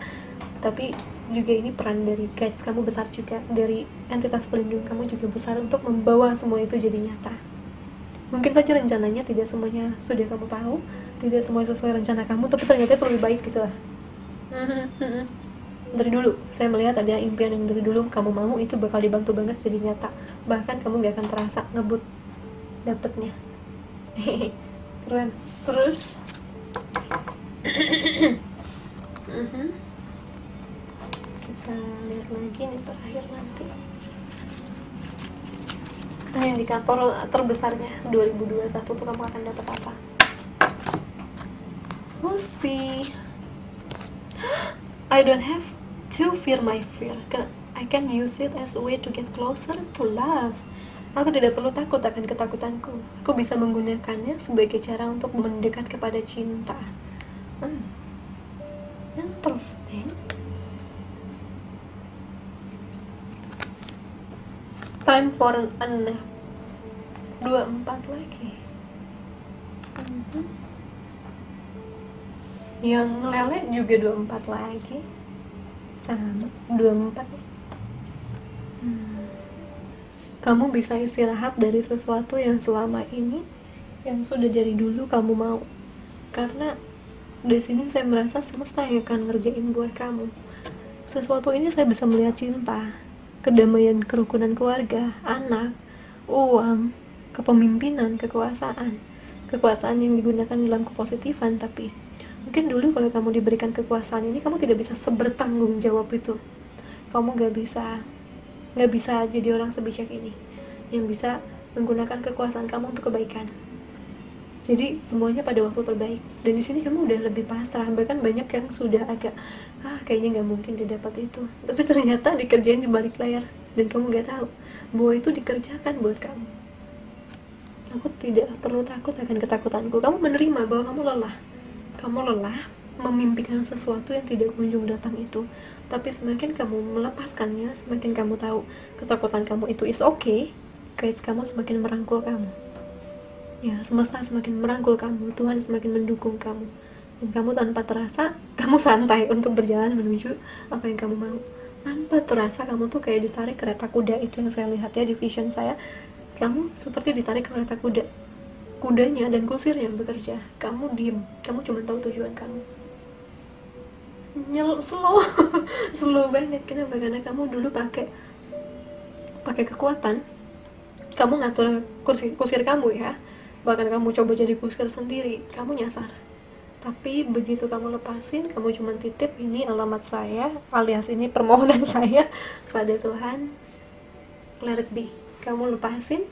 Tapi juga ini peran dari guides kamu besar juga, dari entitas pelindung kamu juga besar untuk membawa semua itu jadi nyata. Mungkin saja rencananya tidak semuanya sudah kamu tahu, tidak semuanya sesuai rencana kamu, tapi ternyata itu lebih baik gitu lah. Dari dulu saya melihat ada impian yang dari dulu kamu mau, itu bakal dibantu banget jadi nyata. Bahkan kamu gak akan terasa ngebut dapetnya. Keren. Terus kita lihat lagi nih terakhir nanti. Nah, indikator terbesarnya 2021 tuh kamu akan dapat apa? We'll see. I don't have to fear my fear. I can use it as a way to get closer to love. Aku tidak perlu takut akan ketakutanku. Aku bisa menggunakannya sebagai cara untuk mendekat kepada cinta. Interesting. Time for a nap. 24 lagi. Yang lele juga 24 lagi. Sama 24. Kamu bisa istirahat dari sesuatu yang selama ini, yang sudah dari dulu kamu mau. Karena di sini saya merasa semesta yang akan ngerjain buat kamu. Sesuatu ini saya bisa melihat cinta, kedamaian, kerukunan keluarga, anak, uang, kepemimpinan, kekuasaan yang digunakan dalam kepositifan. Tapi mungkin dulu kalau kamu diberikan kekuasaan ini, kamu tidak bisa sebertanggung jawab itu. Kamu gak bisa jadi orang sebijak ini yang bisa menggunakan kekuasaan kamu untuk kebaikan. Jadi semuanya pada waktu terbaik. Dan di sini kamu udah lebih pasrah. Bahkan banyak yang sudah agak kayaknya nggak mungkin dia dapat itu, tapi ternyata dikerjain di balik layar dan kamu nggak tahu bahwa itu dikerjakan buat kamu. Aku tidak perlu takut akan ketakutanku. Kamu menerima bahwa kamu lelah memimpikan sesuatu yang tidak kunjung datang itu. Tapi semakin kamu melepaskannya, semakin kamu tahu ketakutan kamu itu is okay, guides kamu semakin merangkul kamu. Ya, semesta semakin merangkul kamu, Tuhan semakin mendukung kamu. Dan kamu tanpa terasa, kamu santai untuk berjalan menuju apa yang kamu mau. Tanpa terasa kamu tuh kayak ditarik kereta kuda. Itu yang saya lihat ya di vision saya. Kamu seperti ditarik kereta kuda. Kudanya dan kusirnya bekerja. Kamu diem, kamu cuma tahu tujuan kamu. Slow banget. Kenapa? Karena kamu dulu pakai kekuatan. Kamu ngatur kusir kamu ya. Bahkan kamu coba jadi kusir sendiri, kamu nyasar. Tapi begitu kamu lepasin, kamu cuma titip, ini alamat saya, alias ini permohonan saya pada Tuhan, let it be. Kamu lepasin,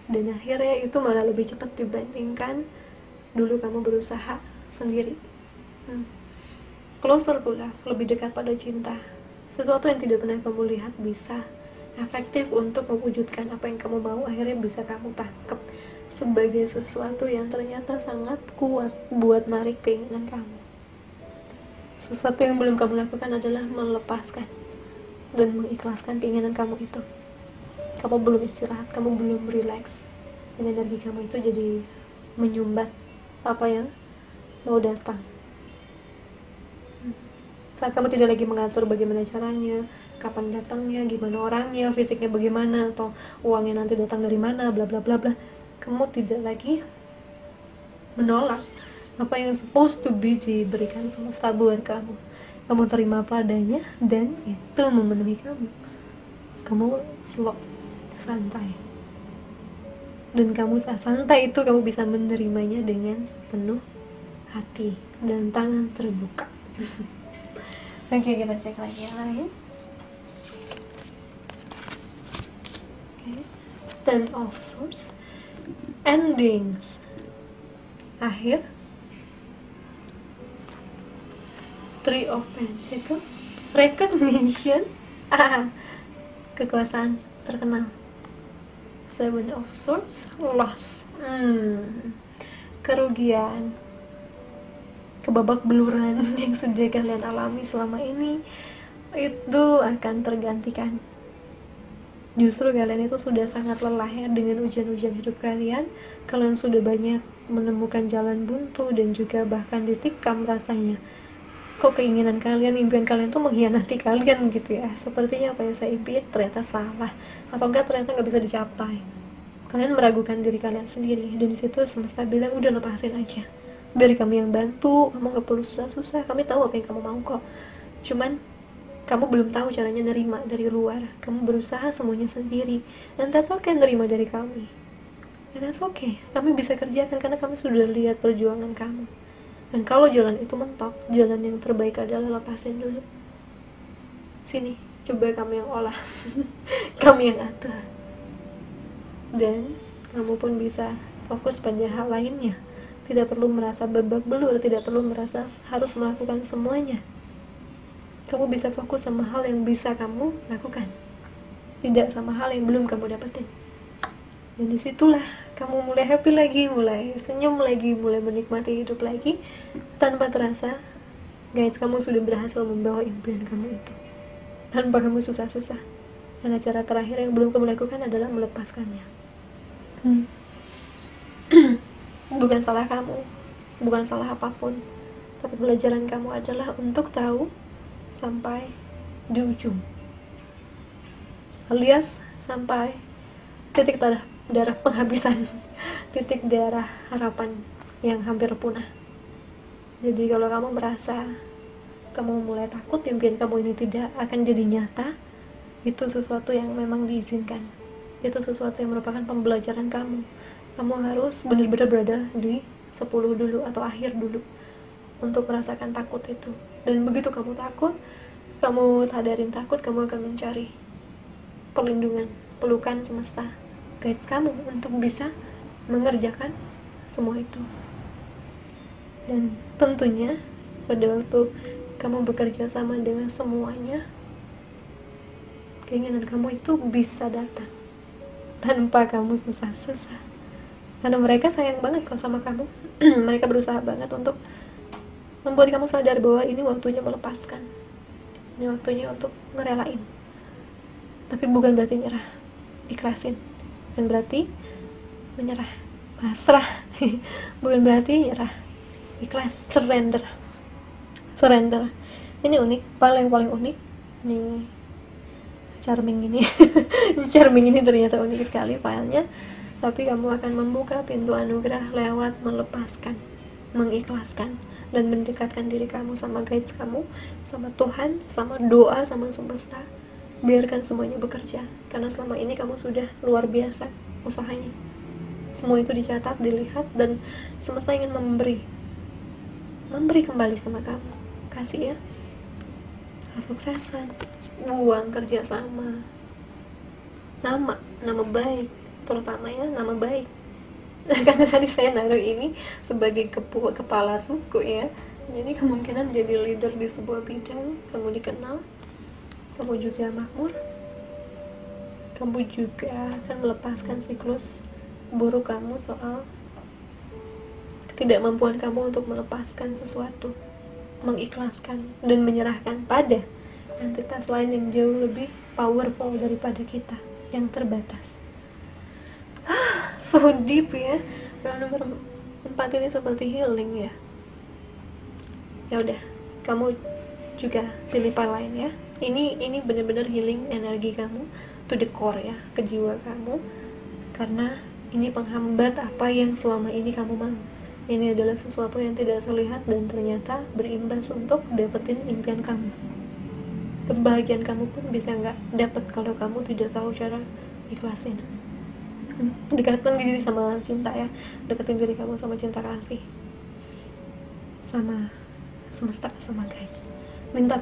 dan akhirnya itu malah lebih cepat dibandingkan dulu kamu berusaha sendiri. Closer to love, lebih dekat pada cinta. Sesuatu yang tidak pernah kamu lihat bisa efektif untuk mewujudkan apa yang kamu mau, akhirnya bisa kamu tangkap sebagai sesuatu yang ternyata sangat kuat buat narik keinginan kamu. Sesuatu yang belum kamu lakukan adalah melepaskan dan mengikhlaskan keinginan kamu itu. Kamu belum istirahat, kamu belum relax, dan energi kamu itu jadi menyumbat apa yang mau datang. Saat kamu tidak lagi mengatur bagaimana caranya, kapan datangnya, gimana orangnya, fisiknya bagaimana, atau uangnya nanti datang dari mana, bla bla bla bla, kamu tidak lagi menolak apa yang supposed to be diberikan semesta buat kamu. Kamu terima apa adanya dan itu memenuhi kamu. Kamu slow, santai, dan kamu saat santai itu kamu bisa menerimanya dengan sepenuh hati dan tangan terbuka. Oke, kita cek lagi yang lain. Ten of Swords, endings, akhir. Three of Pentacles, recognition, kekuasaan terkenal. Seven of Swords, loss, kerugian, kebabak beluran yang sudah kalian alami selama ini itu akan tergantikan. Justru kalian itu sudah sangat lelah ya dengan ujian-ujian hidup kalian. Kalian sudah banyak menemukan jalan buntu dan juga bahkan ditikam rasanya. Kok keinginan kalian, impian kalian tuh mengkhianati kalian gitu ya. Sepertinya apa yang saya impiin ternyata salah, atau enggak ternyata nggak bisa dicapai. Kalian meragukan diri kalian sendiri, dan disitu semesta bilang udah lepasin aja. Biar kami yang bantu, kamu gak perlu susah-susah, kami tahu apa yang kamu mau kok. Cuman kamu belum tahu caranya nerima dari luar. Kamu berusaha semuanya sendiri, and that's okay, nerima dari kami, and that's okay. Kami bisa kerjakan karena kami sudah lihat perjuangan kamu. Dan kalau jalan itu mentok, jalan yang terbaik adalah lepasin dulu. Sini, coba kami yang olah. Kami yang atur, dan kamu pun bisa fokus pada hal lainnya. Tidak perlu merasa babak belur, tidak perlu merasa harus melakukan semuanya. Kamu bisa fokus sama hal yang bisa kamu lakukan, tidak sama hal yang belum kamu dapetin. Dan disitulah kamu mulai happy lagi, mulai senyum lagi, mulai menikmati hidup lagi. Tanpa terasa, guys, kamu sudah berhasil membawa impian kamu itu tanpa kamu susah-susah. Dan cara terakhir yang belum kamu lakukan adalah melepaskannya. Bukan salah kamu, bukan salah apapun, tapi pelajaran kamu adalah untuk tahu sampai di ujung, alias sampai titik darah penghabisan, titik darah harapan yang hampir punah. Jadi kalau kamu merasa kamu mulai takut impian kamu ini tidak akan jadi nyata, itu sesuatu yang memang diizinkan. Itu sesuatu yang merupakan pembelajaran kamu. Kamu harus benar-benar berada di 10 dulu atau akhir dulu untuk merasakan takut itu. Dan begitu kamu takut, kamu sadarin takut, kamu akan mencari perlindungan, pelukan semesta, guides kamu untuk bisa mengerjakan semua itu. Dan tentunya pada waktu kamu bekerja sama dengan semuanya, keinginan kamu itu bisa datang tanpa kamu susah-susah. Karena mereka sayang banget kok sama kamu. Mereka berusaha banget untuk membuat kamu sadar bahwa ini waktunya melepaskan, ini waktunya untuk ngerelain. Tapi bukan berarti nyerah, ikhlasin. Bukan berarti menyerah, pasrah. Bukan berarti nyerah, ikhlas, surrender. Ini unik, paling unik nih, charming ini. Charming ini ternyata unik sekali filenya. Tapi kamu akan membuka pintu anugerah lewat melepaskan, mengikhlaskan, dan mendekatkan diri kamu sama guides kamu, sama Tuhan, sama doa, sama semesta. Biarkan semuanya bekerja, karena selama ini kamu sudah luar biasa usahanya. Semua itu dicatat, dilihat, dan semesta ingin memberi kembali sama kamu. Kasih ya, kesuksesan, uang, kerjasama, nama baik, terutama ya nama baik. Karena tadi saya naruh ini sebagai kepala suku ya, jadi kemungkinan jadi leader di sebuah bidang, kamu dikenal, kamu juga makmur, kamu juga akan melepaskan siklus buruk kamu soal ketidakmampuan kamu untuk melepaskan sesuatu, mengikhlaskan dan menyerahkan pada entitas lain yang jauh lebih powerful daripada kita yang terbatas. So deep ya. Yang nomor 4 ini seperti healing ya. Ya udah, kamu juga pilih pile lain ya. Ini benar-benar healing energi kamu to the core ya, ke jiwa kamu, karena ini penghambat apa yang selama ini kamu mau. Ini adalah sesuatu yang tidak terlihat dan ternyata berimbas untuk dapetin impian kamu. Kebahagiaan kamu pun bisa nggak dapet kalau kamu tidak tahu cara ikhlasin. Dekatkan diri sama cinta ya, deketin diri kamu sama cinta kasih, sama semesta, sama guys. Minta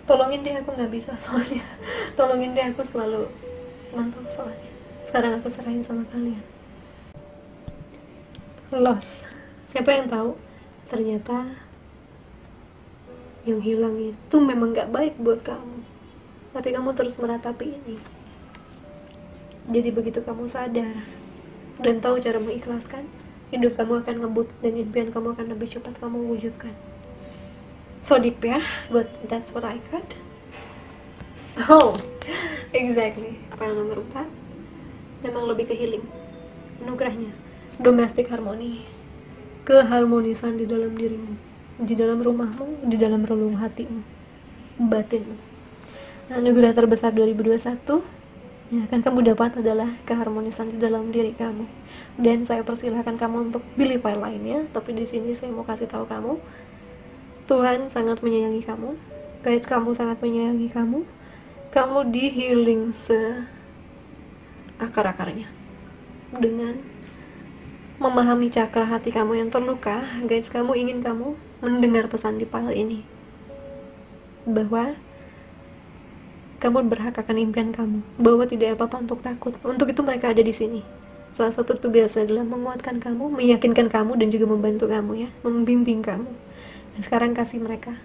tolongin deh, aku nggak bisa soalnya. Tolongin deh, aku selalu mentok soalnya. Sekarang aku serahin sama kalian. Loss, siapa yang tahu ternyata yang hilang itu memang gak baik buat kamu, tapi kamu terus meratapi ini. Jadi begitu kamu sadar dan tahu cara mengikhlaskan, hidup kamu akan ngebut dan impian kamu akan lebih cepat kamu wujudkan. So deep ya, but that's what I got. Oh, exactly. File nomor 4 memang lebih ke healing, anugerahnya domestic harmony, keharmonisan di dalam dirimu, di dalam rumahmu, di dalam relung hatimu, batinmu. Anugerah terbesar 2021 yang akan kamu dapat adalah keharmonisan di dalam diri kamu. Dan saya persilahkan kamu untuk pilih file lainnya, tapi di sini saya mau kasih tahu kamu, Tuhan sangat menyayangi kamu, guide kamu sangat menyayangi kamu. Kamu di healing akar-akarnya dengan memahami cakra hati kamu yang terluka. Guys, kamu ingin kamu mendengar pesan di file ini bahwa kamu berhak akan impian kamu, bahwa tidak apa-apa untuk takut. Untuk itu mereka ada di sini. Salah satu tugasnya adalah menguatkan kamu, meyakinkan kamu, dan juga membantu kamu ya, membimbing kamu. Dan sekarang kasih mereka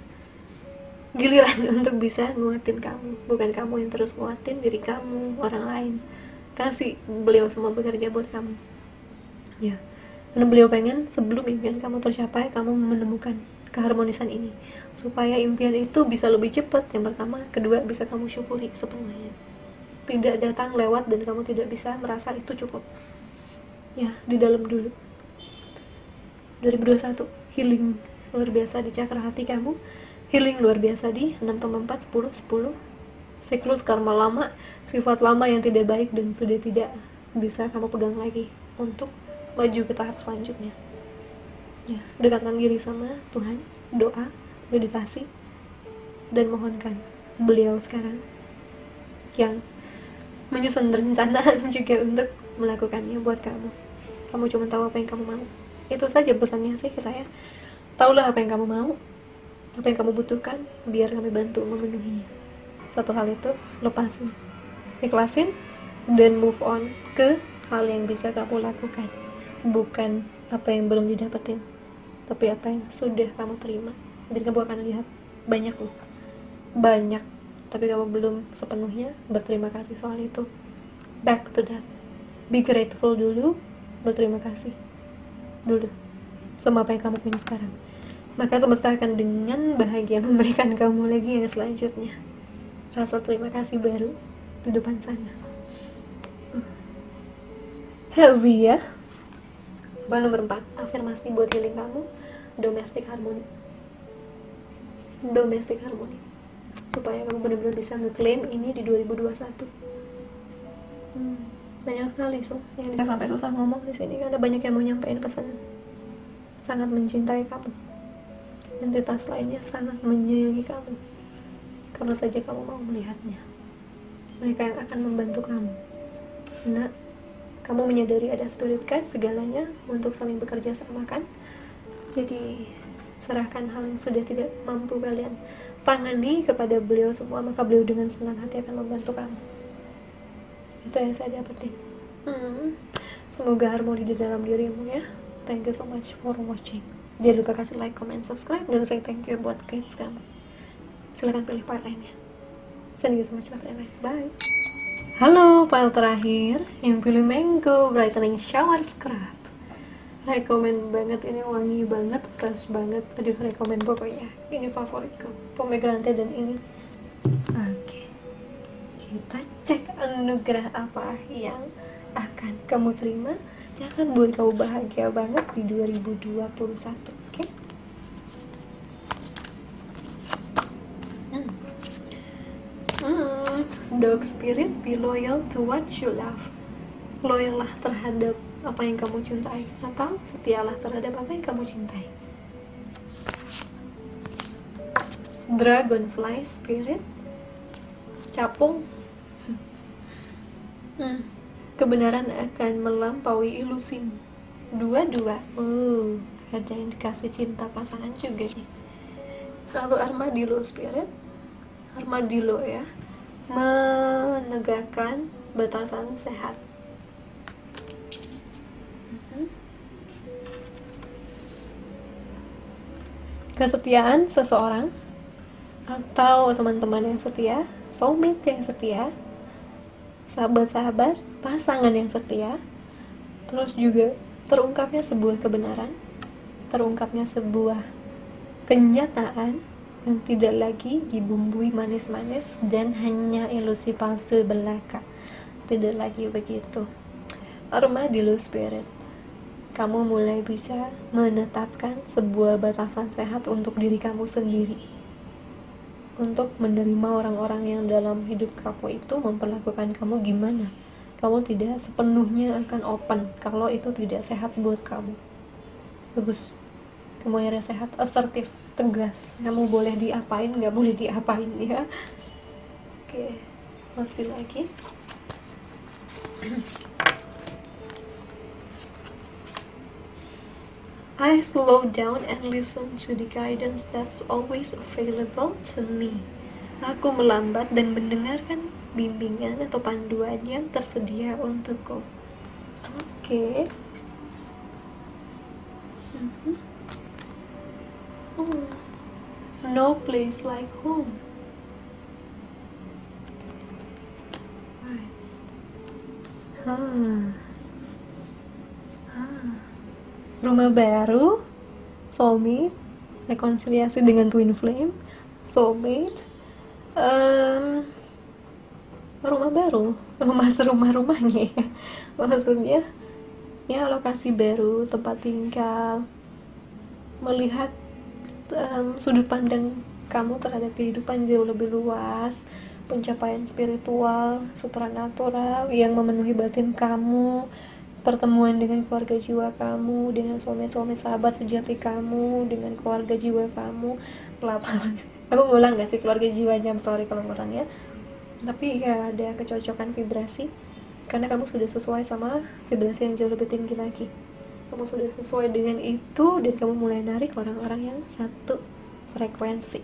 giliran untuk bisa nguatin kamu, bukan kamu yang terus nguatin diri kamu, orang lain. Kasih beliau semua bekerja buat kamu ya, karena beliau pengen sebelum impian kamu tercapai, kamu menemukan keharmonisan ini, supaya impian itu bisa lebih cepat, yang pertama. Kedua, bisa kamu syukuri sepenuhnya, tidak datang lewat dan kamu tidak bisa merasa itu cukup ya. Di dalam dulu 2021 healing luar biasa di cakra hati kamu, healing luar biasa di 6 tambah 4 10 siklus karma lama, sifat lama yang tidak baik dan sudah tidak bisa kamu pegang lagi untuk maju ke tahap selanjutnya ya. Dekatkan diri sama Tuhan, doa, meditasi, dan mohonkan beliau sekarang yang menyusun rencana juga untuk melakukannya buat kamu. Kamu cuma tahu apa yang kamu mau, itu saja pesannya sih ke saya. Taulah apa yang kamu mau, apa yang kamu butuhkan, biar kami bantu memenuhinya. Satu hal itu, lepasin, ikhlasin, dan move on ke hal yang bisa kamu lakukan. Bukan apa yang belum didapetin, tapi apa yang sudah kamu terima. Dan kamu akan lihat banyak, tapi kamu belum sepenuhnya berterima kasih soal itu. Back to that, be grateful dulu, berterima kasih dulu sama apa yang kamu punya sekarang. Maka semesta akan dengan bahagia memberikan kamu lagi yang selanjutnya, rasa terima kasih baru di depan sana. Heavy ya. Nomor 4, afirmasi buat healing kamu, domestic harmony, supaya kamu benar-benar bisa ngeklaim ini di 2021. Banyak sekali yang bisa sampai susah ngomong di sini karena banyak yang mau nyampein pesan. Sangat mencintai kamu, entitas lainnya sangat menyayangi kamu, kalau saja kamu mau melihatnya. Mereka yang akan membantu kamu. Nah, kamu menyadari ada spirit guide segalanya untuk saling bekerja sama kan? Jadi serahkan hal yang sudah tidak mampu kalian tangani kepada beliau semua, maka beliau dengan senang hati akan membantu kamu. Itu yang saya dapetin. Semoga harmoni di dalam dirimu ya. Thank you so much for watching. Jangan lupa kasih like, comment, subscribe, dan saya thank you buat guides kamu. Silahkan pilih part lainnya. Send you so much love and light. Bye. Halo, file terakhir yang pilih Mango Brightening Shower Scrub. Rekomen banget, ini wangi banget, fresh banget. Aduh, rekomen pokoknya. Ini favoritku, pomegranate dan ini. Oke, kita cek anugerah apa yang akan kamu terima, yang akan buat kamu bahagia banget di 2021. Oke? Dog spirit, be loyal to what you love. Loyallah terhadap apa yang kamu cintai, atau setialah terhadap apa yang kamu cintai. Dragonfly spirit, capung. Kebenaran akan melampaui ilusimu. Dua-dua. Ada yang dikasih cinta pasangan juga nih. Lalu armadillo spirit, armadillo ya, menegakkan batasan sehat. Kesetiaan seseorang atau teman-teman yang setia, soulmate yang setia, sahabat-sahabat, pasangan yang setia. Terus juga terungkapnya sebuah kebenaran, terungkapnya sebuah kenyataan yang tidak lagi dibumbui manis-manis dan hanya ilusi palsu belaka. Tidak lagi begitu. Armadillo spirit, kamu mulai bisa menetapkan sebuah batasan sehat untuk diri kamu sendiri, untuk menerima orang-orang yang dalam hidup kamu itu memperlakukan kamu gimana. Kamu tidak sepenuhnya akan open kalau itu tidak sehat buat kamu. Bagus, kamu akhirnya sehat, asertif, tegas. Kamu boleh diapain, gak boleh diapain ya. Oke, masih lagi. I slow down and listen to the guidance that's always available to me. Aku melambat dan mendengarkan bimbingan atau panduan yang tersedia untukku. Oke. No place like home. Rumah baru, soulmate, rekonsiliasi dengan twin flame, soulmate, rumah baru, rumah serumah-rumahnya ya. Maksudnya ya lokasi baru, tempat tinggal, melihat sudut pandang kamu terhadap kehidupan jauh lebih luas, pencapaian spiritual, supranatural yang memenuhi batin kamu, pertemuan dengan keluarga jiwa kamu, dengan soulmate sahabat sejati kamu, dengan keluarga jiwa kamu, aku ngulang gak sih keluarga jiwanya, sorry kalau ngulang ya, tapi ya ada kecocokan vibrasi, karena kamu sudah sesuai sama vibrasi yang jauh lebih tinggi lagi. Kamu sudah sesuai dengan itu dan kamu mulai narik orang-orang yang satu frekuensi.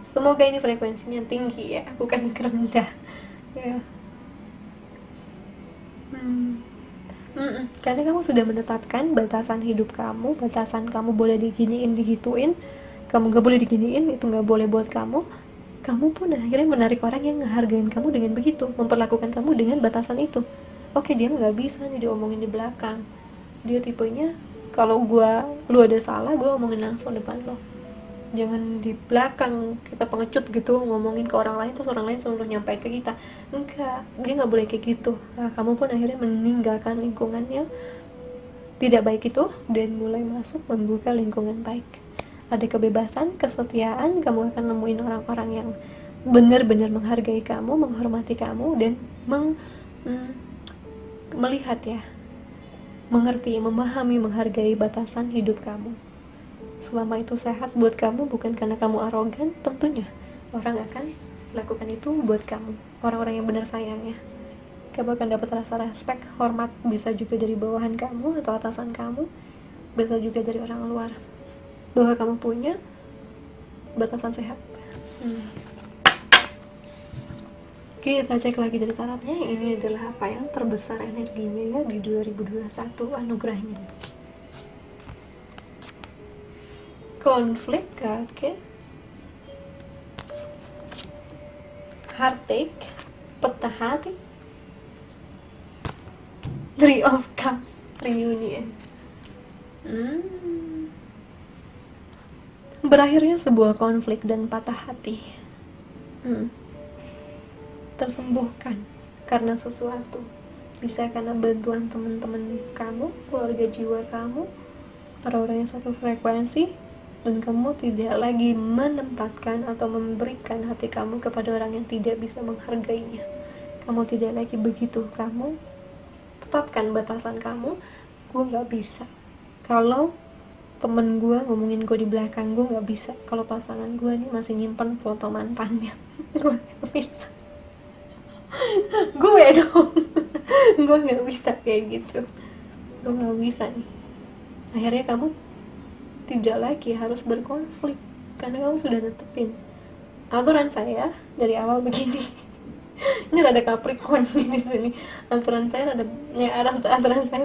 Semoga ini frekuensinya tinggi ya, bukan rendah ya. Karena kamu sudah menetapkan batasan hidup kamu, batasan kamu boleh diginiin, digituin, kamu gak boleh diginiin, itu gak boleh buat kamu. Kamu pun akhirnya menarik orang yang ngehargain kamu dengan begitu, memperlakukan kamu dengan batasan itu. Oke, dia gak bisa nih diomongin di belakang. Dia tipenya, kalau lu ada salah, gue omongin langsung depan lo. Jangan di belakang kita pengecut gitu ngomongin ke orang lain terus orang lain selalu nyampe ke kita. Enggak, dia nggak boleh kayak gitu. Nah, kamu pun akhirnya meninggalkan lingkungan yang tidak baik itu dan mulai masuk membuka lingkungan baik. Ada kebebasan, kesetiaan, kamu akan nemuin orang-orang yang benar-benar menghargai kamu, menghormati kamu dan melihat ya, mengerti, memahami, menghargai batasan hidup kamu. Selama itu sehat buat kamu, bukan karena kamu arogan, tentunya orang akan lakukan itu buat kamu. Orang-orang yang benar sayangnya, kamu akan dapat rasa respek, hormat, bisa juga dari bawahan kamu atau atasan kamu, bisa juga dari orang luar, bahwa kamu punya batasan sehat. Kita cek lagi dari tarotnya. Ini adalah apa yang terbesar energinya ya di 2021 anugerahnya. Konflik, oke. Heartache, Patah hati. Three of Cups, reunion. Berakhirnya sebuah konflik dan patah hati. Tersembuhkan karena sesuatu. Bisa karena bantuan teman-teman kamu, keluarga jiwa kamu, orang-orang yang satu frekuensi, dan kamu tidak lagi menempatkan atau memberikan hati kamu kepada orang yang tidak bisa menghargainya. Kamu tidak lagi begitu. Kamu tetapkan batasan kamu. Gue gak bisa kalau temen gue ngomongin gue di belakang. Gue gak bisa kalau pasangan gue nih masih nyimpen foto mantannya. Gue gak bisa. Gue dong. Gue gak bisa kayak gitu. Gue gak bisa nih. Akhirnya kamu tidak lagi harus berkonflik karena kamu sudah netepin. Aturan saya dari awal begini. Ini rada Capricorn di sini. Aturan saya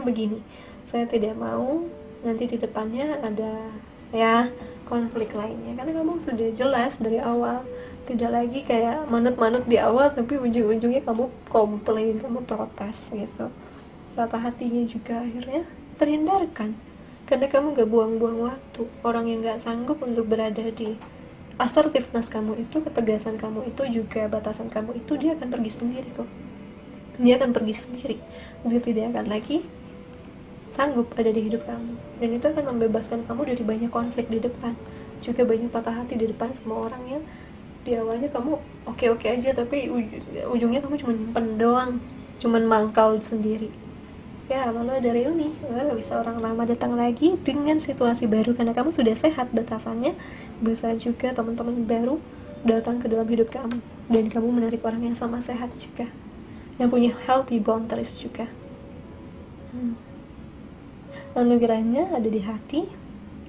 begini. Saya tidak mau nanti di depannya ada ya konflik lainnya, karena kamu sudah jelas dari awal. Tidak lagi kayak manut-manut di awal tapi ujung-ujungnya kamu komplain, kamu protes gitu. Patah hatinya juga akhirnya terhindarkan karena kamu gak buang-buang waktu. Orang yang gak sanggup untuk berada di assertiveness kamu itu, ketegasan kamu itu, juga batasan kamu itu, dia akan pergi sendiri kok. Dia akan pergi sendiri. Dia tidak akan lagi sanggup ada di hidup kamu. Dan itu akan membebaskan kamu dari banyak konflik di depan. Juga banyak patah hati di depan semua orang yang di awalnya kamu oke-oke aja, tapi ujungnya kamu cuma nyimpen doang, cuma mangkal sendiri. Ya, lalu ada reuni. Bisa orang lama datang lagi dengan situasi baru karena kamu sudah sehat batasannya. Bisa juga teman-teman baru datang ke dalam hidup kamu dan kamu menarik orang yang sama sehat juga, yang punya healthy boundaries juga. Anugerahnya ada di hati.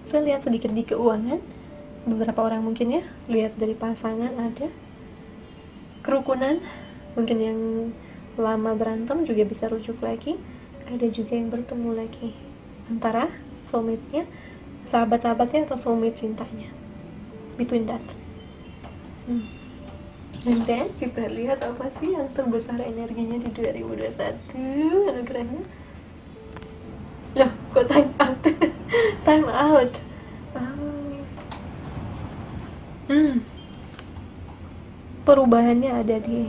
Saya lihat sedikit di keuangan. Beberapa orang mungkin ya lihat dari pasangan ada kerukunan, mungkin yang lama berantem juga bisa rujuk lagi. Ada juga yang bertemu lagi antara soulmate-nya, sahabat-sahabatnya, atau soulmate cintanya. Between that. Dan then kita lihat apa sih yang terbesar energinya di 2021 anugerahnya. Loh, kok time out? Time out. Perubahannya ada di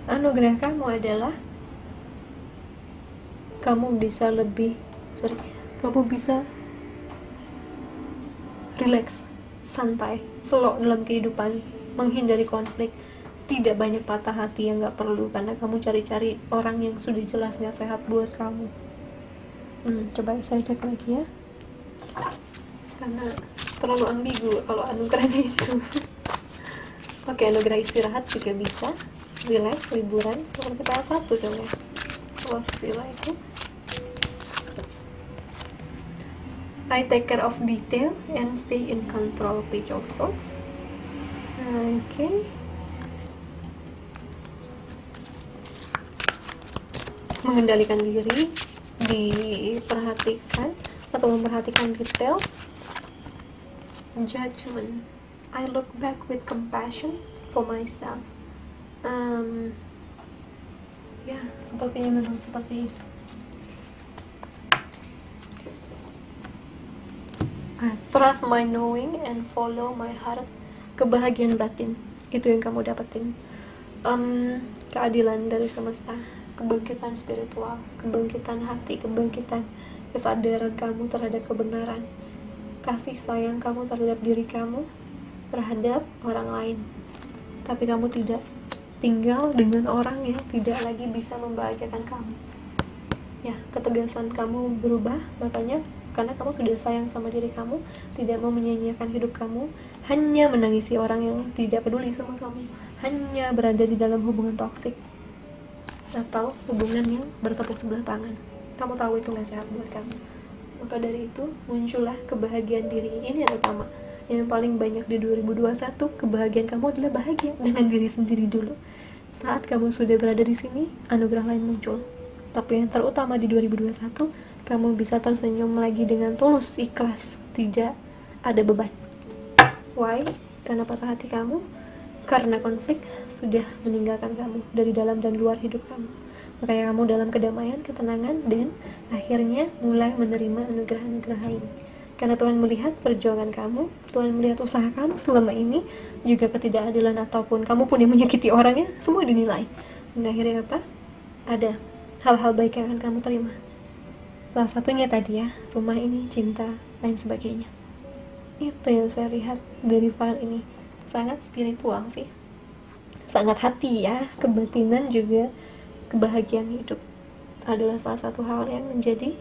anugerah kamu adalah kamu bisa relax, santai, slow dalam kehidupan, menghindari konflik, tidak banyak patah hati yang gak perlu karena kamu cari-cari orang yang sudah jelas gak sehat buat kamu. Coba saya cek lagi ya, karena terlalu ambigu kalau anugerahnya itu. Anugerah istirahat juga bisa, relax, liburan, seperti kita satu dong ya. Kalau sila itu I take care of detail and stay in control, Page of Swords. Mengendalikan diri, diperhatikan atau memperhatikan detail. Judgment, I look back with compassion for myself. Sepertinya memang seperti itu. Trust my knowing and follow my heart. Kebahagiaan batin itu yang kamu dapetin. Keadilan dari semesta, kebangkitan spiritual, kebangkitan hati, kebangkitan kesadaran kamu terhadap kebenaran, kasih sayang kamu terhadap diri kamu, terhadap orang lain. Tapi kamu tidak tinggal dengan orang yang tidak lagi bisa membahagiakan kamu. Ya, ketegasan kamu berubah, makanya karena kamu sudah sayang sama diri kamu, tidak mau menyanyiakan hidup kamu, hanya menangisi orang yang tidak peduli sama kamu, hanya berada di dalam hubungan toksik atau hubungan yang bertepuk sebelah tangan. Kamu tahu itu gak sehat buat kamu. Maka dari itu muncullah kebahagiaan diri. Ini yang utama, yang paling banyak di 2021. Kebahagiaan kamu adalah bahagia dengan diri sendiri dulu. Saat kamu sudah berada di sini, anugerah lain muncul. Tapi yang terutama di 2021, kamu bisa tersenyum lagi dengan tulus, ikhlas, tidak ada beban. Why? Karena patah hati kamu karena konflik sudah meninggalkan kamu dari dalam dan luar hidup kamu. Makanya kamu dalam kedamaian, ketenangan, dan akhirnya mulai menerima anugerah-anugerah lain. Karena Tuhan melihat perjuangan kamu, Tuhan melihat usaha kamu selama ini, juga ketidakadilan ataupun kamu pun yang menyakiti orangnya, semua dinilai. Dan akhirnya apa? Ada hal-hal baik yang akan kamu terima. Salah satunya tadi ya, rumah ini, cinta, lain sebagainya. Itu yang saya lihat dari file ini. Sangat spiritual sih. Sangat hati ya, kebatinan juga kebahagiaan hidup adalah salah satu hal yang menjadi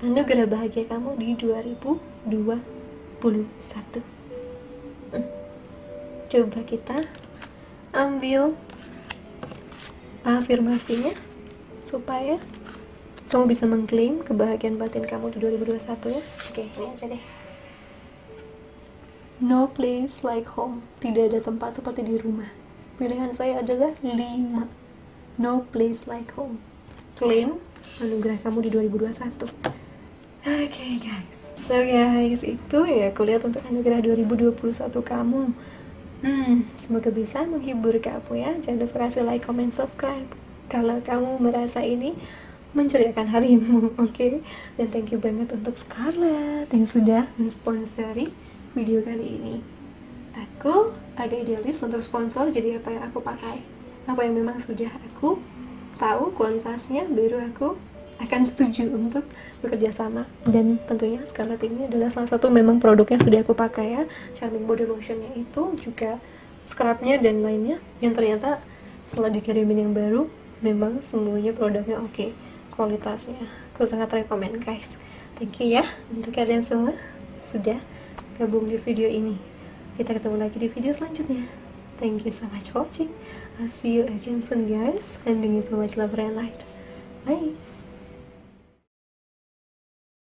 anugerah bahagia kamu di 2021. Coba kita ambil afirmasinya supaya kamu bisa mengklaim kebahagiaan batin kamu di 2021 ya. Oke, ini aja deh. No place like home. Tidak ada tempat seperti di rumah. Pilihan saya adalah 5. No place like home. Claim anugerah kamu di 2021. Oke guys. So guys, itu ya aku lihat untuk anugerah 2021 kamu. Semoga bisa menghibur kamu ya. Jangan lupa kasih like, comment, subscribe kalau kamu merasa ini menceriakan harimu, oke? Dan thank you banget untuk Scarlett yang sudah mensponsori video kali ini. Aku agak idealis untuk sponsor, jadi apa yang aku pakai, apa yang memang sudah aku tahu kualitasnya, baru aku akan setuju untuk bekerja sama. Dan tentunya Scarlett ini adalah salah satu memang produknya sudah aku pakai ya. Charming Body Lotionnya itu, juga scrubnya dan lainnya, yang ternyata setelah dikirimin yang baru memang semuanya produknya oke. Kualitasnya aku sangat rekomen guys. Thank you ya untuk kalian semua sudah gabung di video ini. Kita ketemu lagi di video selanjutnya. Thank you so much for watching. I'll see you again soon guys. Sending you so much love and light. Bye.